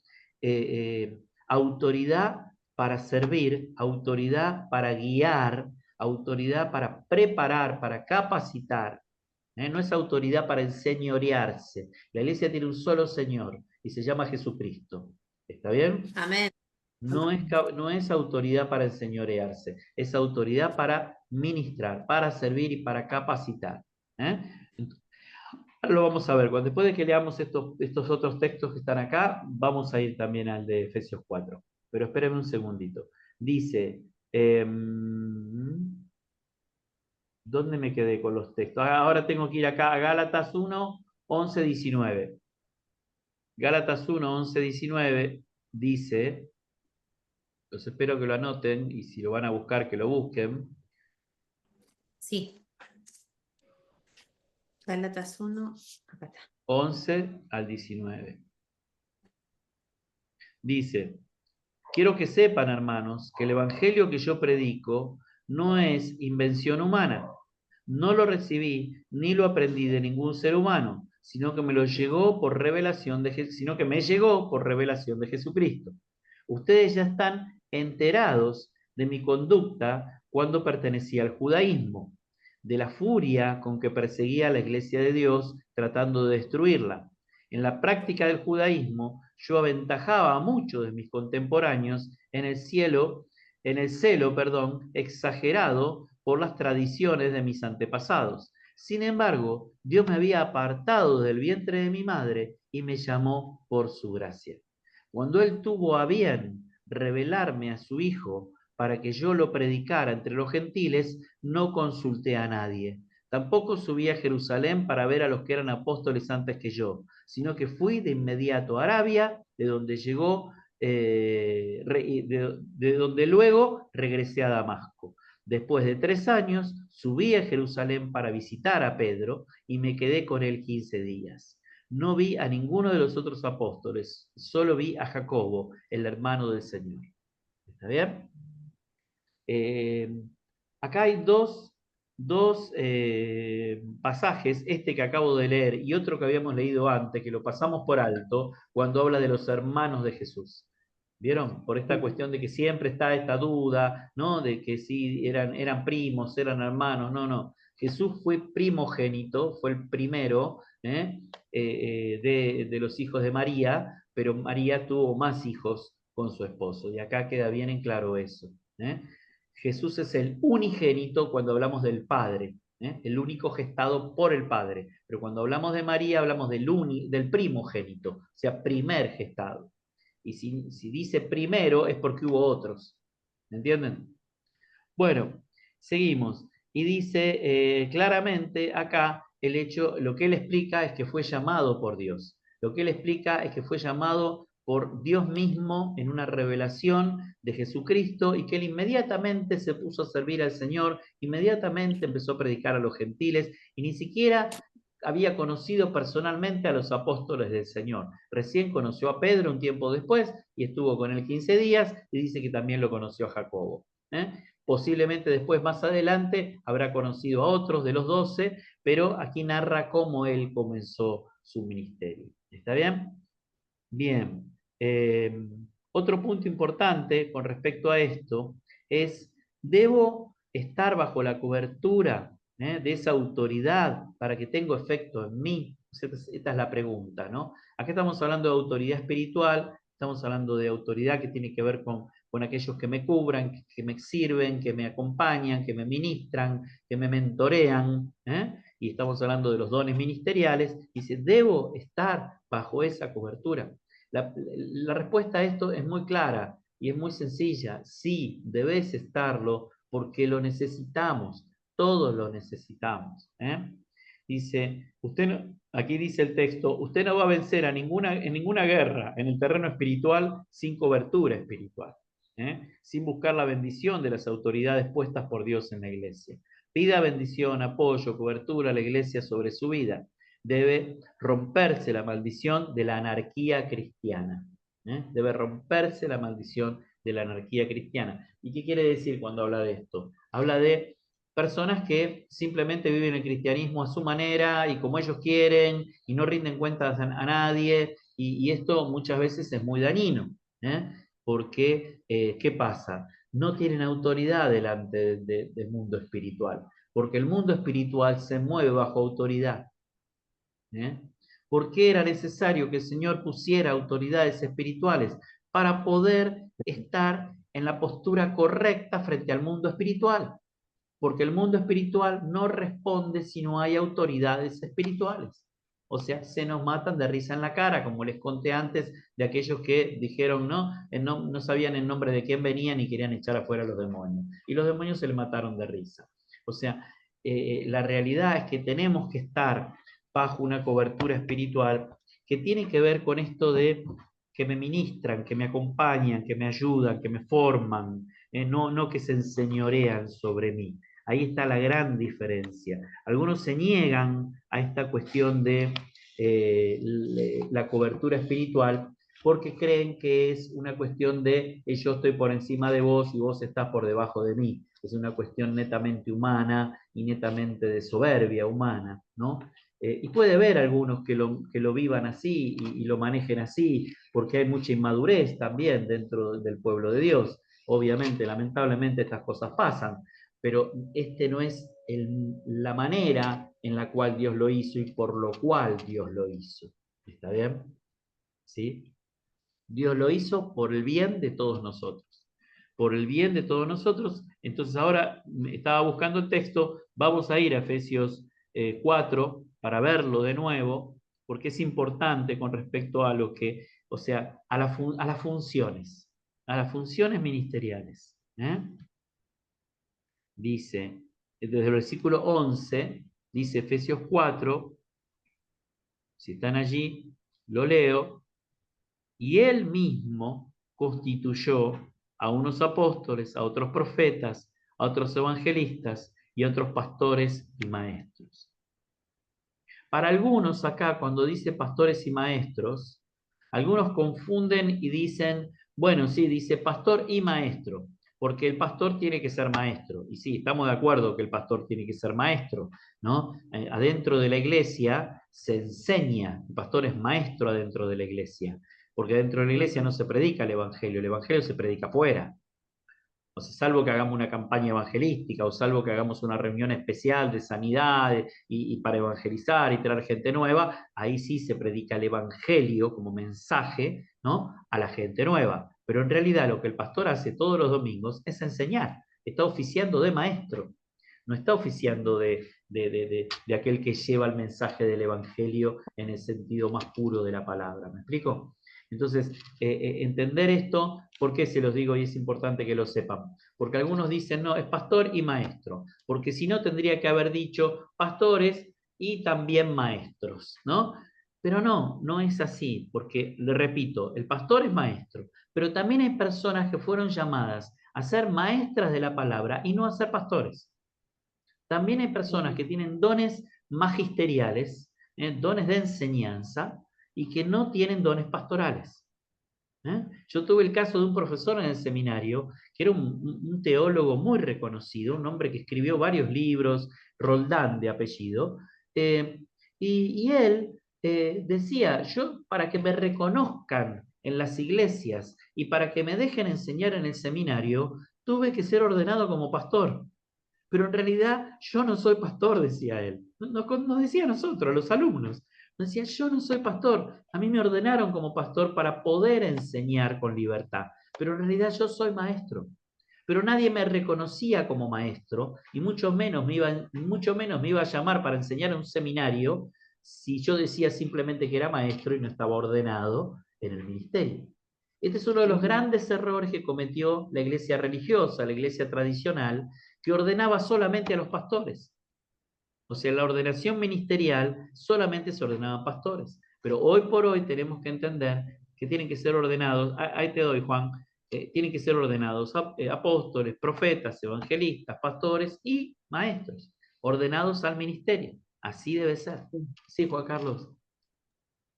autoridad para servir, autoridad para guiar, autoridad para preparar, para capacitar. No es autoridad para enseñorearse. La iglesia tiene un solo Señor y se llama Jesucristo. ¿Está bien? Amén. No es autoridad para enseñorearse, es autoridad para ministrar, para servir y para capacitar. Ahora lo vamos a ver, después de que leamos estos otros textos que están acá, vamos a ir también al de Efesios 4. Pero espérenme un segundito. Dice, ¿dónde me quedé con los textos? Ahora tengo que ir acá a Gálatas 1, 11, 19. Gálatas 1, 11, 19 dice, los espero que lo anoten y si lo van a buscar, que lo busquen. Sí. Gálatas 1, acá está. 11 al 19. Dice, quiero que sepan, hermanos, que el evangelio que yo predico no es invención humana. No lo recibí ni lo aprendí de ningún ser humano, sino que me llegó por revelación de Jesucristo. Ustedes ya están enterados de mi conducta cuando pertenecía al judaísmo, de la furia con que perseguía a la iglesia de Dios tratando de destruirla. En la práctica del judaísmo, yo aventajaba a muchos de mis contemporáneos en el celo, exagerado por las tradiciones de mis antepasados. Sin embargo, Dios me había apartado del vientre de mi madre y me llamó por su gracia. Cuando Él tuvo a bien revelarme a su Hijo para que yo lo predicara entre los gentiles, no consulté a nadie. Tampoco subí a Jerusalén para ver a los que eran apóstoles antes que yo, sino que fui de inmediato a Arabia, de donde luego regresé a Damasco. Después de 3 años, subí a Jerusalén para visitar a Pedro y me quedé con él 15 días. No vi a ninguno de los otros apóstoles, solo vi a Jacobo, el hermano del Señor. ¿Está bien? Acá hay dos pasajes, este que acabo de leer y otro que habíamos leído antes, que lo pasamos por alto, cuando habla de los hermanos de Jesús. ¿Vieron? Por esta cuestión de que siempre está esta duda, ¿no? De que si eran primos, eran hermanos. No. Jesús fue primogénito, fue el primero de los hijos de María, pero María tuvo más hijos con su esposo. Y acá queda bien en claro eso. Jesús es el unigénito cuando hablamos del Padre, el único gestado por el Padre. Pero cuando hablamos de María, hablamos del primogénito, o sea, primer gestado. Y si dice primero es porque hubo otros. ¿Me entienden? Bueno, seguimos. Y dice claramente acá lo que él explica es que fue llamado por Dios. Lo que él explica es que fue llamado por Dios mismo en una revelación de Jesucristo y que él inmediatamente se puso a servir al Señor, inmediatamente empezó a predicar a los gentiles y ni siquiera había conocido personalmente a los apóstoles del Señor. Recién conoció a Pedro un tiempo después y estuvo con él 15 días y dice que también lo conoció a Jacobo. posiblemente después, más adelante, habrá conocido a otros de los 12, pero aquí narra cómo él comenzó su ministerio. ¿Está bien? Bien. Otro punto importante con respecto a esto es, ¿debo estar bajo la cobertura de esa autoridad para que tenga efecto en mí? Esta es la pregunta, ¿no? Acá estamos hablando de autoridad espiritual, estamos hablando de autoridad que tiene que ver con aquellos que me cubran, que me sirven, que me acompañan, que me ministran, que me mentorean, y estamos hablando de los dones ministeriales. Dice, ¿debo estar bajo esa cobertura? La respuesta a esto es muy clara y es muy sencilla. Sí, debes estarlo porque lo necesitamos, todos lo necesitamos. Dice, aquí dice el texto, usted no va a vencer en ninguna guerra en el terreno espiritual sin cobertura espiritual, sin buscar la bendición de las autoridades puestas por Dios en la iglesia. Pida bendición, apoyo, cobertura a la iglesia sobre su vida. Debe romperse la maldición de la anarquía cristiana. Debe romperse la maldición de la anarquía cristiana. ¿Y qué quiere decir cuando habla de esto? Habla de personas que simplemente viven el cristianismo a su manera y como ellos quieren y no rinden cuentas a nadie, y esto muchas veces es muy dañino, porque ¿qué pasa? No tienen autoridad delante del mundo espiritual, porque el mundo espiritual se mueve bajo autoridad. ¿Por qué era necesario que el Señor pusiera autoridades espirituales? Para poder estar en la postura correcta frente al mundo espiritual. Porque el mundo espiritual no responde si no hay autoridades espirituales. O sea, se nos matan de risa en la cara, como les conté antes de aquellos que dijeron no sabían en nombre de quién venían y querían echar afuera a los demonios. Y los demonios se le mataron de risa. O sea, la realidad es que tenemos que estar bajo una cobertura espiritual que tiene que ver con esto de que me ministran, que me acompañan, que me ayudan, que me forman, no que se enseñorean sobre mí. Ahí está la gran diferencia. Algunos se niegan a esta cuestión de la cobertura espiritual porque creen que es una cuestión de yo estoy por encima de vos y vos estás por debajo de mí. Es una cuestión netamente humana y netamente de soberbia humana, ¿no? Y puede haber algunos que lo vivan así y lo manejen así, porque hay mucha inmadurez también dentro del pueblo de Dios. Obviamente, lamentablemente estas cosas pasan, pero este no es la manera en la cual Dios lo hizo y por lo cual Dios lo hizo. ¿Está bien? ¿Sí? Dios lo hizo por el bien de todos nosotros. Por el bien de todos nosotros. Entonces ahora estaba buscando el texto, vamos a ir a Efesios 4 para verlo de nuevo, porque es importante con respecto a lo que, o sea, a las funciones ministeriales. Dice, desde el versículo 11, dice Efesios 4, si están allí, lo leo, y él mismo constituyó a unos apóstoles, a otros profetas, a otros evangelistas y a otros pastores y maestros. Para algunos acá, cuando dice pastores y maestros, algunos confunden y dicen, bueno, sí, dice pastor y maestro, porque el pastor tiene que ser maestro. Y sí, estamos de acuerdo que el pastor tiene que ser maestro, ¿no? Adentro de la iglesia se enseña, el pastor es maestro adentro de la iglesia, porque dentro de la iglesia no se predica el evangelio se predica afuera. O sea, salvo que hagamos una campaña evangelística o salvo que hagamos una reunión especial de sanidad y para evangelizar y traer gente nueva, ahí sí se predica el evangelio como mensaje, ¿no?, a la gente nueva. Pero en realidad lo que el pastor hace todos los domingos es enseñar, está oficiando de maestro, no está oficiando de aquel que lleva el mensaje del evangelio en el sentido más puro de la palabra. ¿Me explico? Entonces, entender esto, ¿por qué se los digo y es importante que lo sepan? Porque algunos dicen, no, es pastor y maestro, porque si no tendría que haber dicho pastores y también maestros, ¿no? Pero no es así, porque, le repito, el pastor es maestro, pero también hay personas que fueron llamadas a ser maestras de la palabra y no a ser pastores. También hay personas que tienen dones magisteriales, dones de enseñanza, y que no tienen dones pastorales. Yo tuve el caso de un profesor en el seminario, que era un teólogo muy reconocido, un hombre que escribió varios libros, Roldán de apellido, eh, y él decía, yo para que me reconozcan en las iglesias y para que me dejen enseñar en el seminario, tuve que ser ordenado como pastor. Pero en realidad yo no soy pastor, decía él. Nos decía a nosotros, a los alumnos. Nos decía, yo no soy pastor. A mí me ordenaron como pastor para poder enseñar con libertad. Pero en realidad yo soy maestro. Pero nadie me reconocía como maestro y mucho menos me iba a llamar para enseñar en un seminario si yo decía simplemente que era maestro y no estaba ordenado en el ministerio. Este es uno de los grandes errores que cometió la iglesia religiosa, la iglesia tradicional, que ordenaba solamente a los pastores. O sea, la ordenación ministerial solamente se ordenaban pastores. Pero hoy por hoy tenemos que entender que tienen que ser ordenados, ahí te doy, Juan, tienen que ser ordenados apóstoles, profetas, evangelistas, pastores y maestros, ordenados al ministerio. Así debe ser. Sí, Juan Carlos.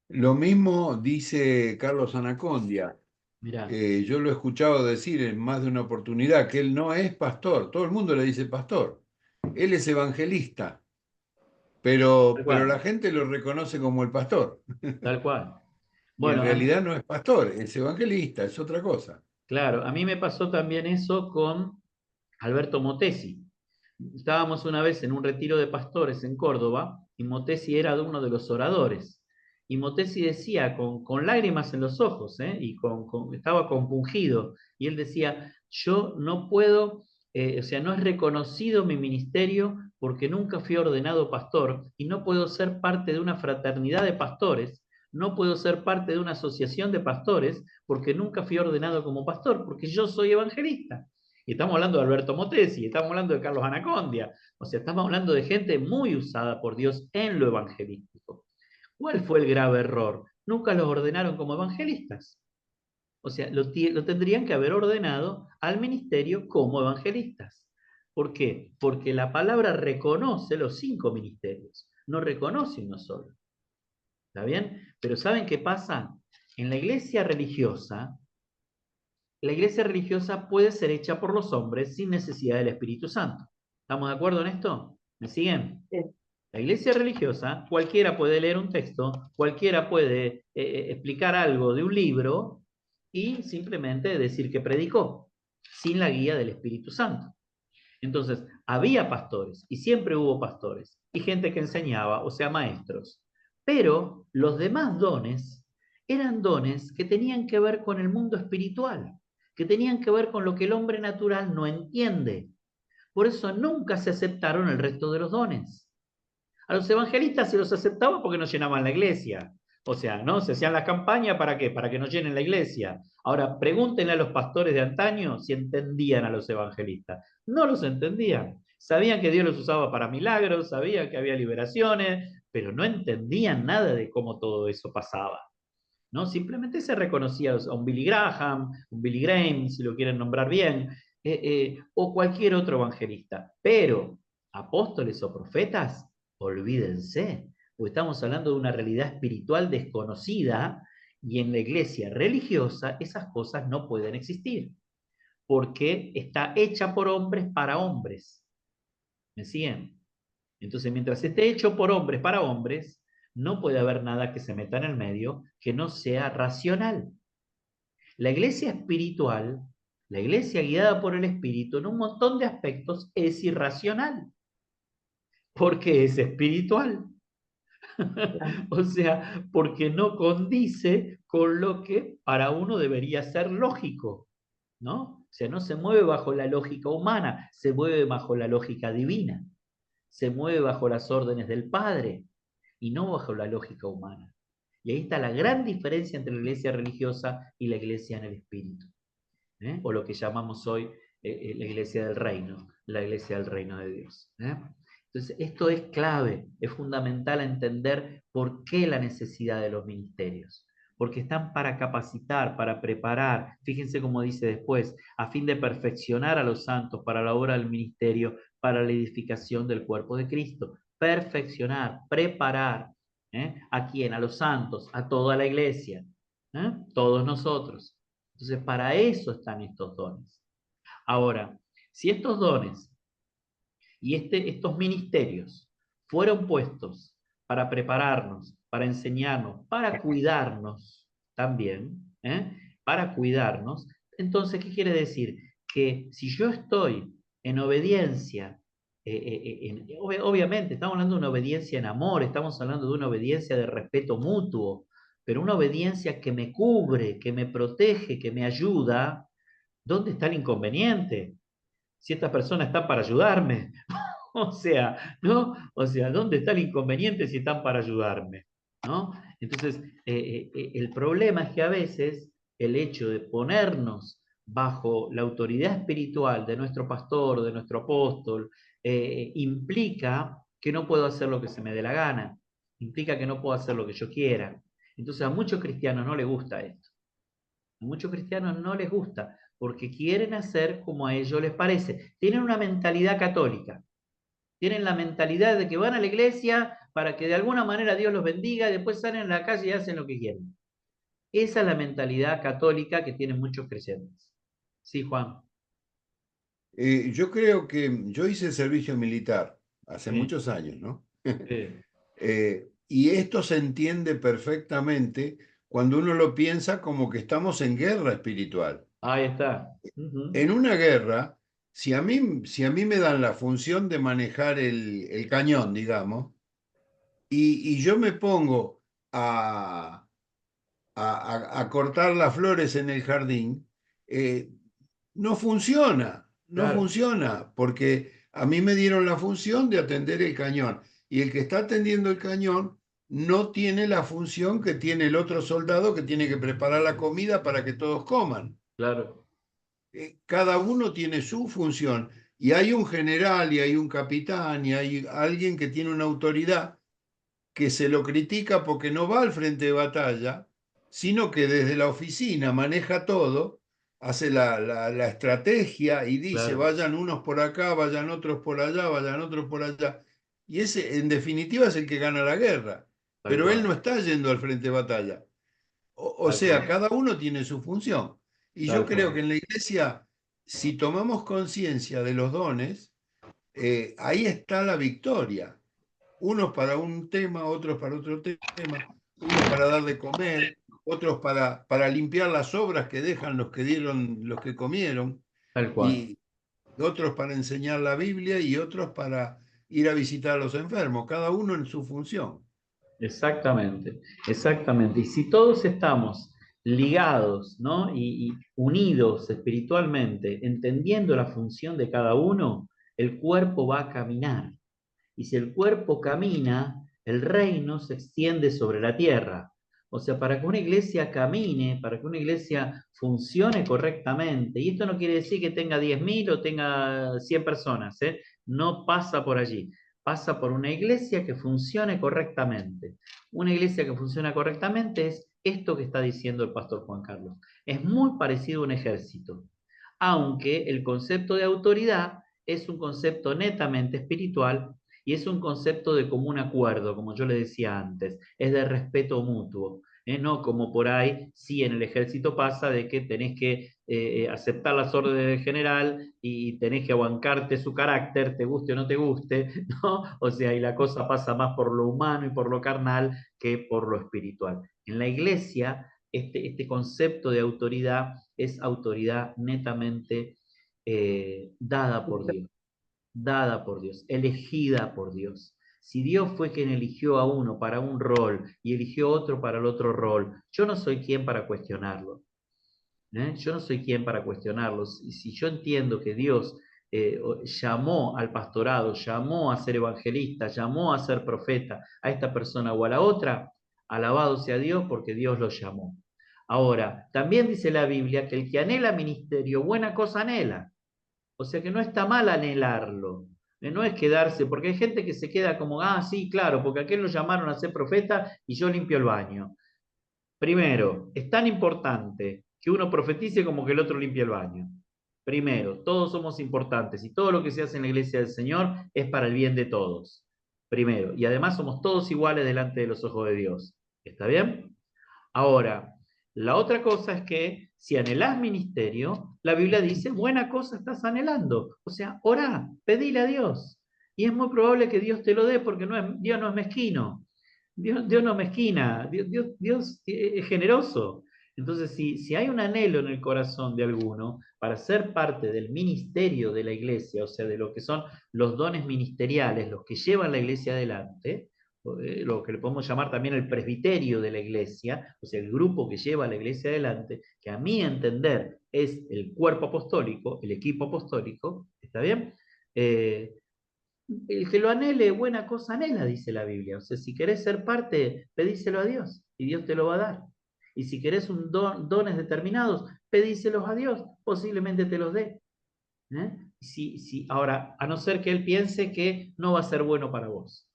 Lo mismo dice Carlos Anacondia. Mirá. Yo lo he escuchado decir en más de una oportunidad que él no es pastor. Todo el mundo le dice pastor. Él es evangelista, pero la gente lo reconoce como el pastor. Tal cual. Y en Bueno, realidad no es pastor, es evangelista, es otra cosa. claro, a mí me pasó también eso con Alberto Motesi. Estábamos una vez en un retiro de pastores en Córdoba y Motesi era uno de los oradores. Y Motesi decía con lágrimas en los ojos, y estaba compungido, y él decía, yo no puedo, o sea, no es reconocido mi ministerio porque nunca fui ordenado pastor y no puedo ser parte de una fraternidad de pastores, no puedo ser parte de una asociación de pastores porque nunca fui ordenado como pastor, porque yo soy evangelista. Y estamos hablando de Alberto Motesi, estamos hablando de Carlos Anacondia, o sea, estamos hablando de gente muy usada por Dios en lo evangelístico. ¿Cuál fue el grave error? Nunca los ordenaron como evangelistas. O sea, lo tendrían que haber ordenado al ministerio como evangelistas. ¿Por qué? Porque la palabra reconoce los 5 ministerios, no reconoce uno solo. ¿Está bien? Pero ¿saben qué pasa? En la iglesia religiosa puede ser hecha por los hombres sin necesidad del Espíritu Santo. ¿Estamos de acuerdo en esto? ¿Me siguen? Sí. La iglesia religiosa, cualquiera puede leer un texto, cualquiera puede explicar algo de un libro y simplemente decir que predicó, sin la guía del Espíritu Santo. Entonces, había pastores y siempre hubo pastores y gente que enseñaba, o sea, maestros. Pero los demás dones eran dones que tenían que ver con el mundo espiritual, que tenían que ver con lo que el hombre natural no entiende. Por eso nunca se aceptaron el resto de los dones. A los evangelistas se los aceptaba porque no llenaban la iglesia. O sea, ¿no? Se hacían las campañas ¿para qué? Para que no llenen la iglesia. Ahora, pregúntenle a los pastores de antaño si entendían a los evangelistas. No los entendían. Sabían que Dios los usaba para milagros, sabían que había liberaciones, pero no entendían nada de cómo todo eso pasaba. ¿No? Simplemente se reconocía a un Billy Graham, un Billy Graham, si lo quieren nombrar bien, o cualquier otro evangelista. Pero apóstoles o profetas, olvídense, porque estamos hablando de una realidad espiritual desconocida y en la iglesia religiosa esas cosas no pueden existir, porque está hecha por hombres para hombres. ¿Me siguen? Entonces, mientras esté hecho por hombres para hombres, no puede haber nada que se meta en el medio que no sea racional. La iglesia espiritual, la iglesia guiada por el Espíritu, en un montón de aspectos es irracional, porque es espiritual. O sea, porque no condice con lo que para uno debería ser lógico, ¿no? O sea, no se mueve bajo la lógica humana, se mueve bajo la lógica divina, se mueve bajo las órdenes del Padre y no bajo la lógica humana. Y ahí está la gran diferencia entre la iglesia religiosa y la iglesia en el Espíritu, o lo que llamamos hoy la iglesia del reino, la iglesia del reino de Dios. Entonces, esto es clave, es fundamental entender por qué la necesidad de los ministerios. Porque están para capacitar, para preparar, fíjense cómo dice después, a fin de perfeccionar a los santos para la obra del ministerio, para la edificación del cuerpo de Cristo. Perfeccionar, preparar. ¿A quién? A los santos, a toda la iglesia. Todos nosotros. Entonces, para eso están estos dones. Ahora, si estos dones y estos ministerios fueron puestos para prepararnos, para enseñarnos, para cuidarnos también, para cuidarnos, entonces, ¿qué quiere decir? Que si yo estoy en obediencia, obviamente estamos hablando de una obediencia en amor, estamos hablando de una obediencia de respeto mutuo, pero una obediencia que me cubre, que me protege, que me ayuda, ¿dónde está el inconveniente? Si estas personas están para ayudarme, o sea, ¿no? O sea, ¿dónde está el inconveniente si están para ayudarme? ¿No? Entonces, el problema es que a veces el hecho de ponernos bajo la autoridad espiritual de nuestro pastor, de nuestro apóstol, implica que no puedo hacer lo que se me dé la gana, implica que no puedo hacer lo que yo quiera. Entonces a muchos cristianos no les gusta esto. A muchos cristianos no les gusta porque quieren hacer como a ellos les parece. Tienen una mentalidad católica. Tienen la mentalidad de que van a la iglesia para que de alguna manera Dios los bendiga y después salen a la calle y hacen lo que quieren. Esa es la mentalidad católica que tienen muchos creyentes. Sí, Juan. Yo creo que yo hice servicio militar hace Sí. muchos años, ¿no? Sí. Y esto se entiende perfectamente cuando uno lo piensa como que estamos en guerra espiritual. Ahí está. En una guerra, si a mí me dan la función de manejar el cañón, digamos, y yo me pongo a cortar las flores en el jardín, no funciona, Claro. porque a mí me dieron la función de atender el cañón, y el que está atendiendo el cañón no tiene la función que tiene el otro soldado que tiene que preparar la comida para que todos coman. Claro. Cada uno tiene su función, y hay un general, y hay un capitán, y hay alguien que tiene una autoridad que se lo critica porque no va al frente de batalla, sino que desde la oficina maneja todo, hace la estrategia y dice, Claro. vayan unos por acá, vayan otros por allá, vayan otros por allá. Y ese, en definitiva, es el que gana la guerra. Tal Pero él cual. no está yendo al frente de batalla. O Tal sea, cual. cada uno tiene su función. Y yo Tal creo cual. que en la iglesia, si tomamos conciencia de los dones, ahí está la victoria. Unos para un tema, otros para otro tema, unos para dar de comer, otros para limpiar las obras que dejan los que dieron, los que comieron, Tal cual. y otros para enseñar la Biblia y otros para ir a visitar a los enfermos, cada uno en su función. Exactamente, exactamente. Y si todos estamos ligados, ¿no? y unidos espiritualmente, entendiendo la función de cada uno, el cuerpo va a caminar. Y si el cuerpo camina, el reino se extiende sobre la tierra. O sea, para que una iglesia camine, para que una iglesia funcione correctamente, y esto no quiere decir que tenga 10.000 o tenga 100 personas, no pasa por allí. Pasa por una iglesia que funcione correctamente. Una iglesia que funciona correctamente es esto que está diciendo el pastor Juan Carlos. Es muy parecido a un ejército, aunque el concepto de autoridad es un concepto netamente espiritual y es un concepto de común acuerdo, como yo le decía antes, es de respeto mutuo. No como por ahí, sí en el ejército pasa de que tenés que aceptar las órdenes del general y tenés que aguancarte su carácter, te guste o no te guste, ¿no? O sea, y la cosa pasa más por lo humano y por lo carnal que por lo espiritual. En la iglesia, este concepto de autoridad es autoridad netamente dada por Dios, elegida por Dios. Si Dios fue quien eligió a uno para un rol y eligió otro para el otro rol, yo no soy quien para cuestionarlo. Yo no soy quien para cuestionarlo. Si yo entiendo que Dios llamó al pastorado, llamó a ser evangelista, llamó a ser profeta a esta persona o a la otra, alabado sea Dios porque Dios lo llamó. Ahora, también dice la Biblia que el que anhela ministerio, buena cosa anhela. O sea que no está mal anhelarlo. No es quedarse, porque hay gente que se queda como, sí, claro, porque a aquel lo llamaron a ser profeta y yo limpio el baño. Primero, es tan importante que uno profetice como que el otro limpie el baño. Primero, todos somos importantes y todo lo que se hace en la iglesia del Señor es para el bien de todos. Primero, y además somos todos iguales delante de los ojos de Dios. ¿Está bien? Ahora, La otra cosa es que si anhelás ministerio, la Biblia dice, buena cosa estás anhelando. O sea, orá, pedile a Dios. Y es muy probable que Dios te lo dé porque Dios no es mezquino. Dios no mezquina, Dios es generoso. Entonces, si hay un anhelo en el corazón de alguno para ser parte del ministerio de la iglesia, o sea, de lo que son los dones ministeriales, los que llevan la iglesia adelante, lo que le podemos llamar también el presbiterio de la iglesia, o sea, el grupo que lleva a la iglesia adelante, que a mi entender es el cuerpo apostólico, el equipo apostólico, ¿está bien? El que lo anhele, buena cosa anhela, dice la Biblia. O sea, si querés ser parte, pedíselo a Dios y Dios te lo va a dar. Y si querés dones determinados, pedíselos a Dios, posiblemente te los dé. Ahora, a no ser que Él piense que no va a ser bueno para vos.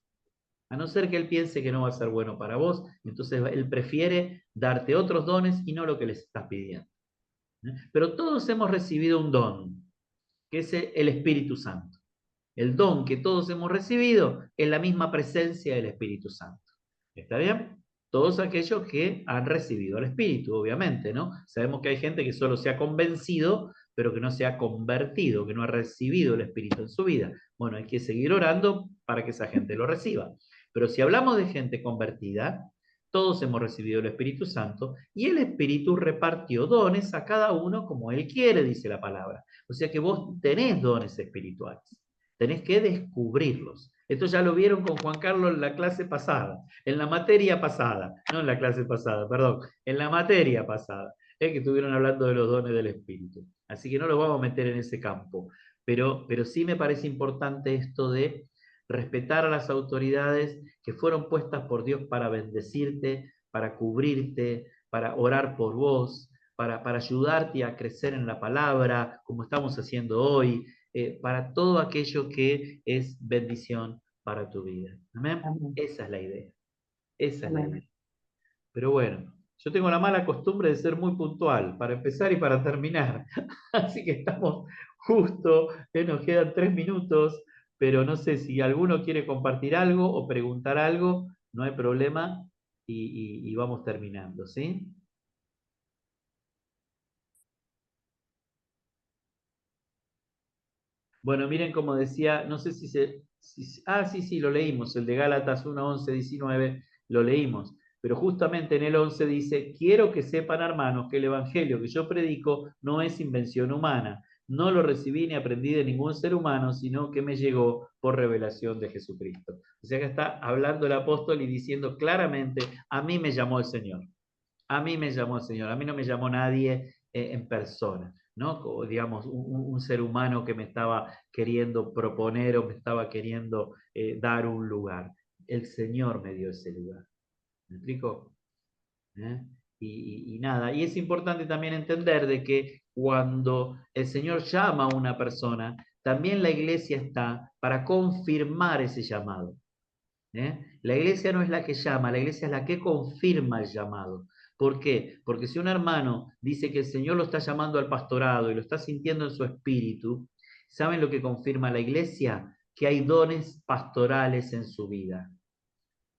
A no ser que Él piense que no va a ser bueno para vos, entonces Él prefiere darte otros dones y no lo que les estás pidiendo. Pero todos hemos recibido un don, que es el Espíritu Santo. El don que todos hemos recibido es la misma presencia del Espíritu Santo. ¿Está bien? Todos aquellos que han recibido al Espíritu, obviamente, ¿no? Sabemos que hay gente que solo se ha convencido, pero que no se ha convertido, que no ha recibido el Espíritu en su vida. Bueno, hay que seguir orando para que esa gente lo reciba. Pero si hablamos de gente convertida, todos hemos recibido el Espíritu Santo y el Espíritu repartió dones a cada uno como Él quiere, dice la palabra. O sea que vos tenés dones espirituales. Tenés que descubrirlos. Esto ya lo vieron con Juan Carlos en la clase pasada, en la materia pasada, no en la clase pasada, perdón, en la materia pasada, que estuvieron hablando de los dones del Espíritu. Así que no los vamos a meter en ese campo, pero sí me parece importante esto de respetar a las autoridades que fueron puestas por Dios para bendecirte, para cubrirte, para orar por vos, para ayudarte a crecer en la palabra, como estamos haciendo hoy, para todo aquello que es bendición para tu vida. ¿Amén? Amén. Esa es la idea. Esa es la Amén. idea. Pero bueno, yo tengo la mala costumbre de ser muy puntual para empezar y para terminar. Así que estamos justo, nos quedan 3 minutos, pero no sé si alguno quiere compartir algo o preguntar algo, no hay problema y vamos terminando, ¿sí? Bueno, miren como decía, no sé si sí, lo leímos, el de Gálatas 1, 11, 19, lo leímos. Pero justamente en el 11 dice, quiero que sepan, hermanos, que el evangelio que yo predico no es invención humana. No lo recibí ni aprendí de ningún ser humano, sino que me llegó por revelación de Jesucristo. O sea que está hablando el apóstol y diciendo claramente, a mí me llamó el Señor. A mí me llamó el Señor, a mí no me llamó nadie en persona, ¿no? Como, digamos, un ser humano que me estaba queriendo proponer o me estaba queriendo dar un lugar. El Señor me dio ese lugar. ¿Me explico? ¿Eh? Y nada, y es importante también entender de que cuando el Señor llama a una persona, también la iglesia está para confirmar ese llamado. La iglesia no es la que llama, la iglesia es la que confirma el llamado. ¿Por qué? Porque si un hermano dice que el Señor lo está llamando al pastorado y lo está sintiendo en su espíritu, ¿saben lo que confirma la iglesia? Que hay dones pastorales en su vida.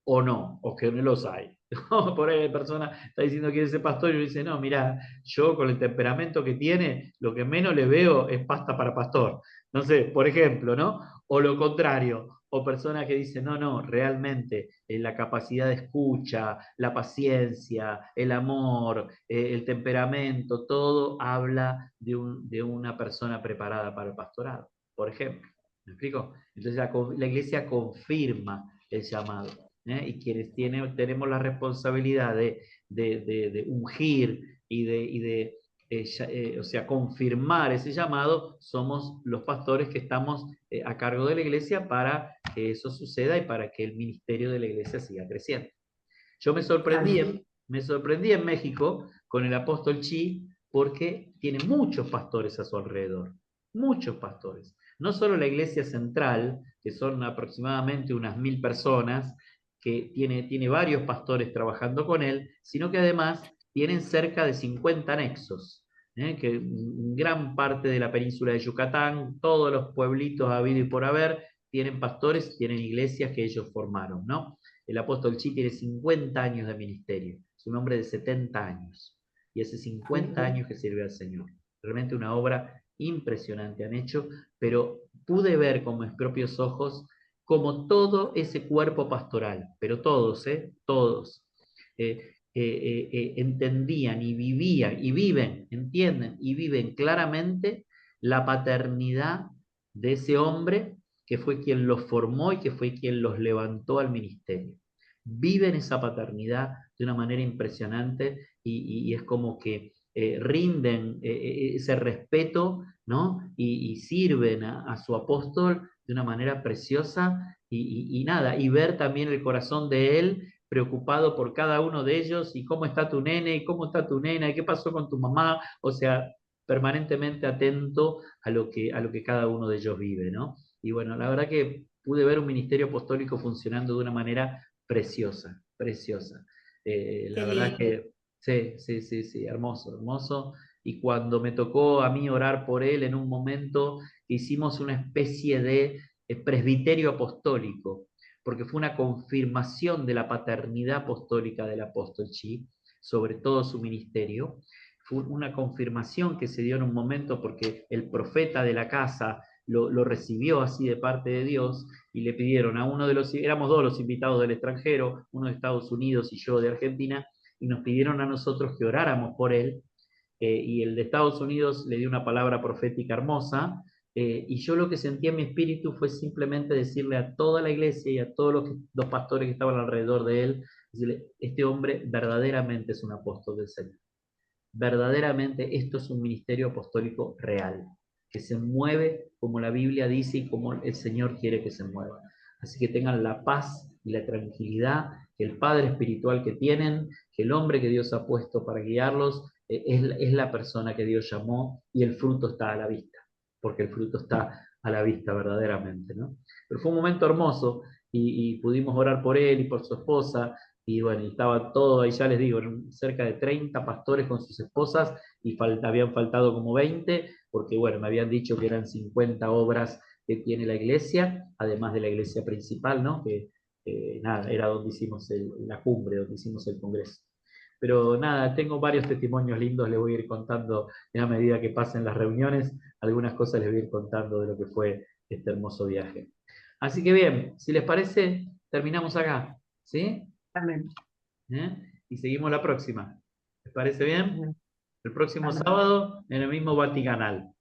O no, o que no los hay. Por ahí la persona está diciendo que quiere ser pastor y dice, no, mira, yo con el temperamento que tiene, lo que menos le veo es pasta para pastor. No sé, por ejemplo, ¿no? O lo contrario, o personas que dicen, no, realmente la capacidad de escucha, la paciencia, el amor, el temperamento, todo habla de una persona preparada para el pastorado, por ejemplo. ¿Me explico? Entonces la iglesia confirma el llamado. Y quienes tenemos la responsabilidad de ungir o sea, confirmar ese llamado, somos los pastores que estamos a cargo de la iglesia para que eso suceda y para que el ministerio de la iglesia siga creciendo. Yo me sorprendí en México con el apóstol Chi porque tiene muchos pastores a su alrededor, muchos pastores. No solo la iglesia central, que son aproximadamente unas 1000 personas, que tiene varios pastores trabajando con él, sino que además tienen cerca de 50 anexos, que en gran parte de la península de Yucatán, todos los pueblitos habido y por haber, tienen pastores, tienen iglesias que ellos formaron, ¿no? El apóstol Chi tiene 50 años de ministerio, es un hombre de 70 años. y hace 50 años que sirve al Señor. Realmente una obra impresionante han hecho, pero pude ver con mis propios ojos como todo ese cuerpo pastoral, pero todos, todos, entendían y vivían y viven, entienden y viven claramente la paternidad de ese hombre que fue quien los formó y que fue quien los levantó al ministerio. Viven esa paternidad de una manera impresionante y es como que rinden ese respeto, ¿no? Y sirven a su apóstol de una manera preciosa y nada, y ver también el corazón de él preocupado por cada uno de ellos y cómo está tu nene, y cómo está tu nena, y qué pasó con tu mamá, o sea, permanentemente atento a lo que cada uno de ellos vive, ¿no? Y bueno, la verdad que pude ver un ministerio apostólico funcionando de una manera preciosa, preciosa. La verdad que sí, hermoso, hermoso. Y cuando me tocó a mí orar por él en un momento, hicimos una especie de presbiterio apostólico, porque fue una confirmación de la paternidad apostólica del apóstol Chi sobre todo su ministerio. Fue una confirmación que se dio en un momento porque el profeta de la casa lo recibió así de parte de Dios y le pidieron a uno de los, éramos dos los invitados del extranjero, uno de Estados Unidos y yo de Argentina, y nos pidieron a nosotros que oráramos por él, y el de Estados Unidos le dio una palabra profética hermosa, y yo lo que sentí en mi espíritu fue simplemente decirle a toda la iglesia y a todos los pastores que estaban alrededor de él, decirle, este hombre verdaderamente es un apóstol del Señor. Verdaderamente esto es un ministerio apostólico real, que se mueve como la Biblia dice y como el Señor quiere que se mueva. Así que tengan la paz y la tranquilidad, que el Padre espiritual que tienen, que el hombre que Dios ha puesto para guiarlos, es la persona que Dios llamó y el fruto está a la vista, porque el fruto está a la vista verdaderamente, ¿no? Pero fue un momento hermoso y pudimos orar por él y por su esposa, y bueno, y estaba todo, ahí ya les digo, cerca de 30 pastores con sus esposas y habían faltado como 20, porque bueno, me habían dicho que eran 50 obras que tiene la iglesia, además de la iglesia principal, ¿no? Que nada, era donde hicimos la cumbre, donde hicimos el congreso. Pero nada, tengo varios testimonios lindos, les voy a ir contando a medida que pasen las reuniones, algunas cosas les voy a ir contando de lo que fue este hermoso viaje. Así que bien, si les parece, terminamos acá, ¿sí? Amén. Y seguimos la próxima. ¿Les parece bien? Amén. El próximo Amén. sábado en el mismo Vaticanal.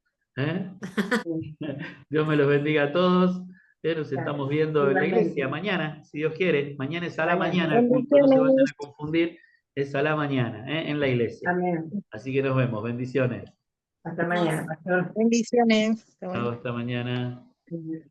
Dios me los bendiga a todos. Nos estamos viendo en la iglesia mañana, si Dios quiere. Mañana es a la mañana, el culto, no se vayan a confundir, es a la mañana, en la iglesia. Amén. Así que nos vemos. Bendiciones. Hasta mañana, pastor. Bendiciones. Chao, hasta mañana. Amén.